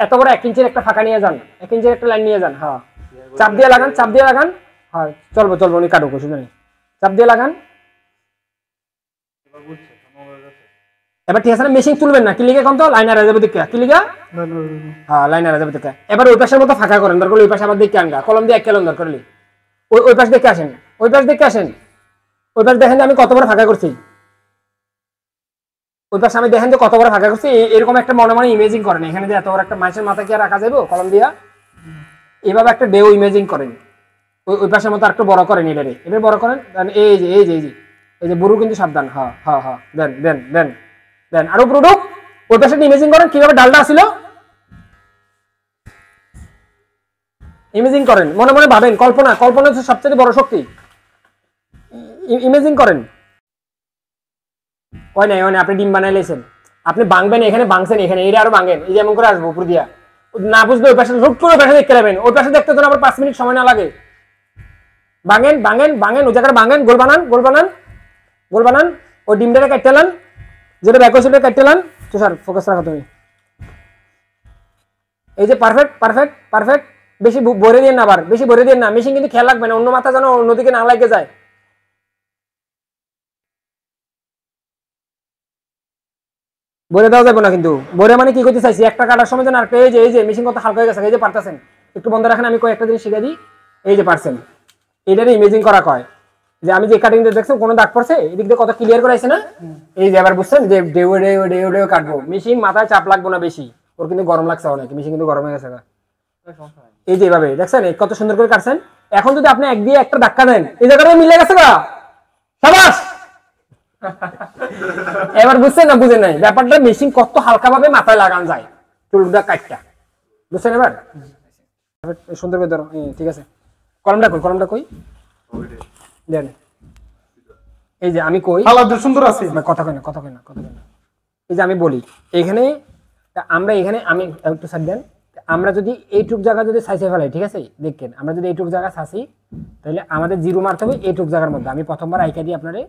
A: এত বড় 1 ইঞ্চির একটা ফাঁকা নিয়ে যান, 1 ইঞ্চির একটা লাইন নিয়ে যান। হ্যাঁ চাপ দিয়ে লাগান। হ্যাঁ চলবো উনি কাটুক, অসুবিধা নেই, চাপ দিয়ে লাগান। এবার ঠিক আছে না, মেশিন তুলবেন না, ক্লিকে এখন তো লাইনার যাবে দিকে, ক্লিকা হ্যাঁ লাইনার যাবে দিকে। এবার ওই পাশের মতো ফাঁকা করেন, দরকার ওই পাশে আবার দিকে আনগা, কলম দিয়ে 1 কেলন দরকার হলে ওই পাশ দেখে আসেন, ওই পাশ দেখেন যে আমি কত বড় ফাঁকা করছি, ওই পাশে আমি দেখেন যে কত বড় ফাঁকা করছি, এরকম একটা মনে ইমেজিং করেন। এখানে যে এত বড় একটা মাছের মাথা কি আর রাখা যাবে কলম দিয়া, এভাবে একটা ডেও ইমেজিং করেন। ওই পাশের মতো একটু বড় করেন এটারে, এটা বড় করেন। এই যে বুড়ো কিন্তু সাবধান। হ্যাঁ দেন দেন দেন দেন, আর উপরে উঠুক। ওই পাশে ইমেজিং করেন কিভাবে ডালটা আসিল, ইমেজিং করেন, মনে মনে ভাবেন। কল্পনা হচ্ছে সবচেয়ে বড় শক্তি। ইমেজিং করেন। ওই নাই আপনি ডিম বানাই লেছেন, আপনি ভাঙবেন এখানে, ভাঙছেন এখানে, এটা আরো ভাঙেন, এই যেমন করে আসবো উপর দিয়া। না বুঝলে ওই পাশে হুট করে ওই পাশে দেখতে যাবেন, ওই পাশে দেখতে তো আবার 5 মিনিট সময় না লাগে। ভাঙেন ভাঙেন ভাঙেন, ওই জায়গায় ভাঙেন, গোল বানান গোল বানান গোল বানান। ওই ডিমটাকে কাটতেলান, যেটা ব্যাক সেটা কাটতেলান। তো স্যার ফোকাস রাখো তুমি। এই যে পারফেক্ট পারফেক্ট পারফেক্ট। বেশি ভরে দিন না, আবার বেশি ভরে দিন না, মেশিন কিন্তু খেয়াল রাখবে না, অন্য মাথা যেন অন্যদিকে না লাগে যায়। বলে দেওয়া যাবে না কিন্তু। বলে মানে কি করতে চাইছি, একটা কাটার সময় যেন একটা, এই যে মেশিন কত হালকা হয়ে গেছে, এই যে পারতেছেন। একটু বন্ধ রাখেন, আমি কয়েকটা জিনিস শিখে দিই। এই যে পারছেন, এটারে ইমেজিং করা কয়। যে আমি যে কাটিং দেখছেন কোনো দাগ পড়ছে, এদিক দিয়ে কত ক্লিয়ার করে আছে না। এই যে আবার বুঝছেন যে ডেউ কাটবো, মেশিন মাথায় চাপ লাগবো না বেশি। ওর কিন্তু গরম লাগছে অনেক, মেশিন কিন্তু গরম হয়ে গেছে। এই যে এইভাবে দেখছেন কত সুন্দর করে কাটছেন। এখন যদি আপনি এক দিয়ে একটা ধাক্কা দেন, এই জায়গাটা মিলে গেছে গা, শাবাশ। এবার বুঝছেন না বুঝেন নাই ব্যাপারটা, মেশিন কত হালকা ভাবে মাথায় লাগান যায় চুলটা কাটটা, বুঝছেন? এবার সুন্দর করে ধরো, ঠিক আছে। কলমটা কই দেন। এই যে আমি কই
C: সুন্দর আছে,
A: কথা কই না। এই যে আমি বলি এখানে, আমরা এখানে, আমি একটু সাইড দেন। আমরা যদি এইটুক জায়গা যদি সাইজে ফেলাই, ঠিক আছে, দেখেন আমরা যদি এইটুক জায়গা সাসি, তাহলে আমাদের জিরো মারতে হবে এইটুক জায়গার মধ্যে। আমি প্রথমবার আইকা দিই আপনারে,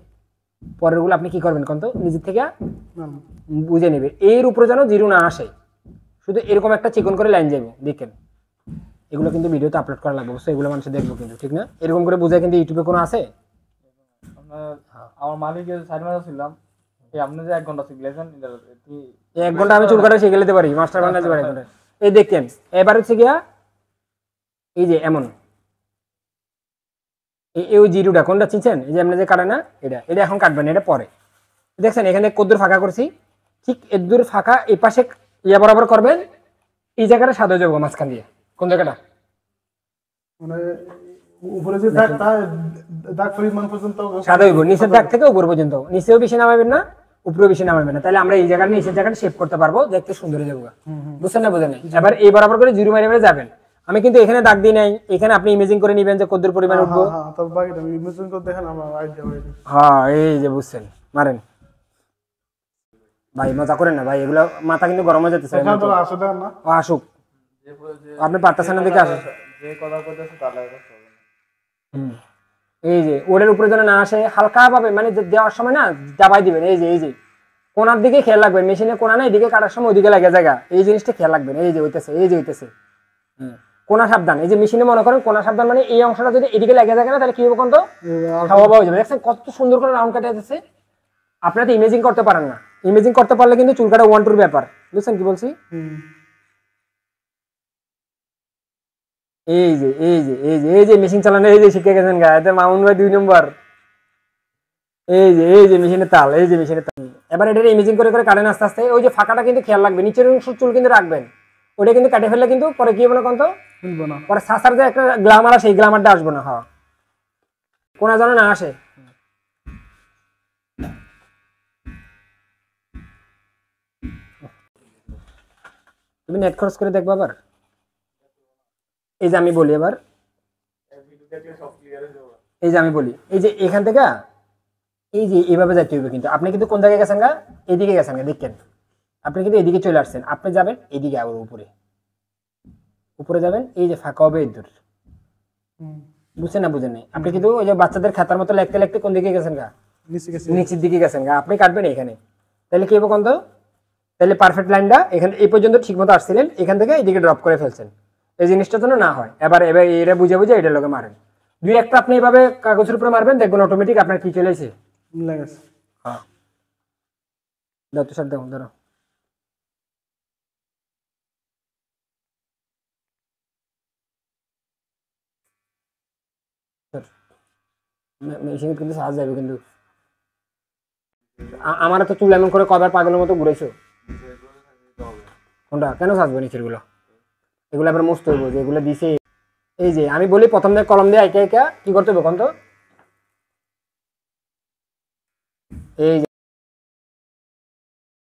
A: পরের গুলো আপনি কি করবেন কোন তো নিজের থেকে বুঝে নেবে। এর উপরে যেন জিরো না আসে, শুধু এরকম একটা চিকন করে লাইন যাবে, দেখেন। এগুলো কিন্তু ভিডিওতে আপলোড করা লাগবে, অবশ্যই এগুলো মানুষ দেখবো কিন্তু, ঠিক না? এরকম করে বুঝে কিন্তু ইউটিউবে কোনো আছে?
B: আমার মালিকের 4 মাস ছিলাম, এই আপনি যে 1 ঘন্টা শিখলেছেন,
A: 1 ঘন্টা আমি চুল কাটা শিখে নিতে পারি, মাস্টার বানাতে পারি। এই দেখেন, এবার হচ্ছে গিয়া এই যে এমন এই জিরোটা কোনটা চিনছেন? এই যে আপনি যে কাটে না, এটা এখন কাটবেন, এটা পরে। দেখছেন এখানে কদ্দুর ফাঁকা করছি, ঠিক এদ্দুর ফাঁকা এই পাশে ইয়া বরাবর করবেন। এই জায়গাটা সাদা যাবো মাঝখান দিয়ে, কোন জায়গাটা
C: মানে উপরে যে দাগটা, দাগ পরিমাণ পর্যন্ত
A: সাদা হইব, নিচের দাগ থেকে উপর পর্যন্ত। নিচেও বেশি নামাবেন না, উপরেও বেশি নামাবেন না, তাহলে আমরা এই জায়গাটা নিচের জায়গাটা শেপ করতে পারবো, দেখতে সুন্দর হয়ে যাবো। বুঝছেন না বুঝেন? এবার এই বরাবর করে জিরো মারি যাবেন। আমি কিন্তু এখানে দাগ দিই নাই, এখানে আপনি ইমেজিং করে নিবেন যে কদ্দুর পরিমাণ উঠবো। হ্যাঁ এই যে বুঝছেন, মারেন ভাই, মজা করেন না ভাই, এগুলো মাথা কিন্তু গরম হয়ে যেতেছে। আসুক, আপনি পারতেছেন না দেখে আসুক। এই যে ওরের উপরে যেন না আসে, হালকা ভাবে মানে দেওয়ার সময় না দাবাই দিবেন। এই যে কোনার দিকে খেয়াল রাখবেন, মেশিনে কোনা না, এদিকে কাটার সময় ওইদিকে লাগে জায়গা, এই জিনিসটা খেয়াল রাখবেন। এই যে হইতেছে কোনা সাবধান। এই যে মেশিনে মনে করেন কোনা সাবধান, মানে এই অংশটা যদি এদিকে লাগে যায় না, তাহলে কি হবে কোন তো হাওয়া হয়ে যাবে। দেখছেন কত সুন্দর করে রাউন্ড কাটা যাচ্ছে। আপনারা তো ইমেজিং করতে পারেন না, ইমেজিং করতে পারলে কিন্তু চুল কাটা 1-2 ব্যাপার। বুঝছেন কি বলছি? এই যে মেশিন চালানো, এই যে শিখে গেছেন গা, এতে মামুন ভাই 2 নম্বর। এই যে মেশিনের তাল, এবার এটা ইমেজিং করে করে কাটেন আস্তে আস্তে। ওই যে ফাঁকাটা কিন্তু খেয়াল রাখবেন, নিচের অংশ চুল কিন্তু রাখবেন, ওটা কিন্তু কাটে ফেললে কিন্তু পরে কি হবে না কোন তো পরে সাসার যে একটা গ্লামার আসে, এই গ্লামারটা আসবে না। হ্যাঁ, কোনা যেন না আসে। তুমি নেট খরচ করে দেখবা আবার। এই যে আমি বলি এবার, এই যে আমি বলি, এই যে এখান থেকে এই যে এইভাবে যাইতে হবে। কিন্তু আপনি কিন্তু কোন জায়গায় গেছেন গা, এইদিকে গেছেন গা, দেখেন আপনি কিন্তু এদিকে চলে আসছেন। আপনি যাবেন এইদিকে, আবার উপরে যাবেন, এই যে ফাঁকা হবে এদুর। বুঝছেন না বুঝেন নাই? আপনি কিন্তু ওই যে বাচ্চাদের খাতার মতো লিখতে লিখতে কোন দিকে গেছেন গা, নিচের দিকে গেছেন গা। আপনি কাটবেন এখানে, তাহলে কি হবে কোন তো, তাহলে পারফেক্ট লাইনটা এখানে এই পর্যন্ত ঠিক মতো আসছিলেন, এখান থেকে এইদিকে ড্রপ করে ফেলছেন। এই জিনিসটা যেন না হয়। এবার এটা বুঝে এটার লগে মারেন। 2-1টা আপনি এইভাবে কাগজের উপরে মারবেন, দেখবেন অটোমেটিক আপনার কি চলে এসে। হ্যাঁ, দাও তো স্যার, দেখুন ধরো। মেশিন কিন্তু সাহায্য যাবে কিন্তু। আমার তো চুল এমন করে কবার পাগলের মতো ঘুরেছো। কোনটা কেন সাজবো? নিচের গুলো, এগুলো আবার মস্ত হইব, যেগুলো দিছে এই যে আমি বলি প্রথম দিয়ে কলম দিয়ে একা একা কি করতে হবে কোন তো এই যে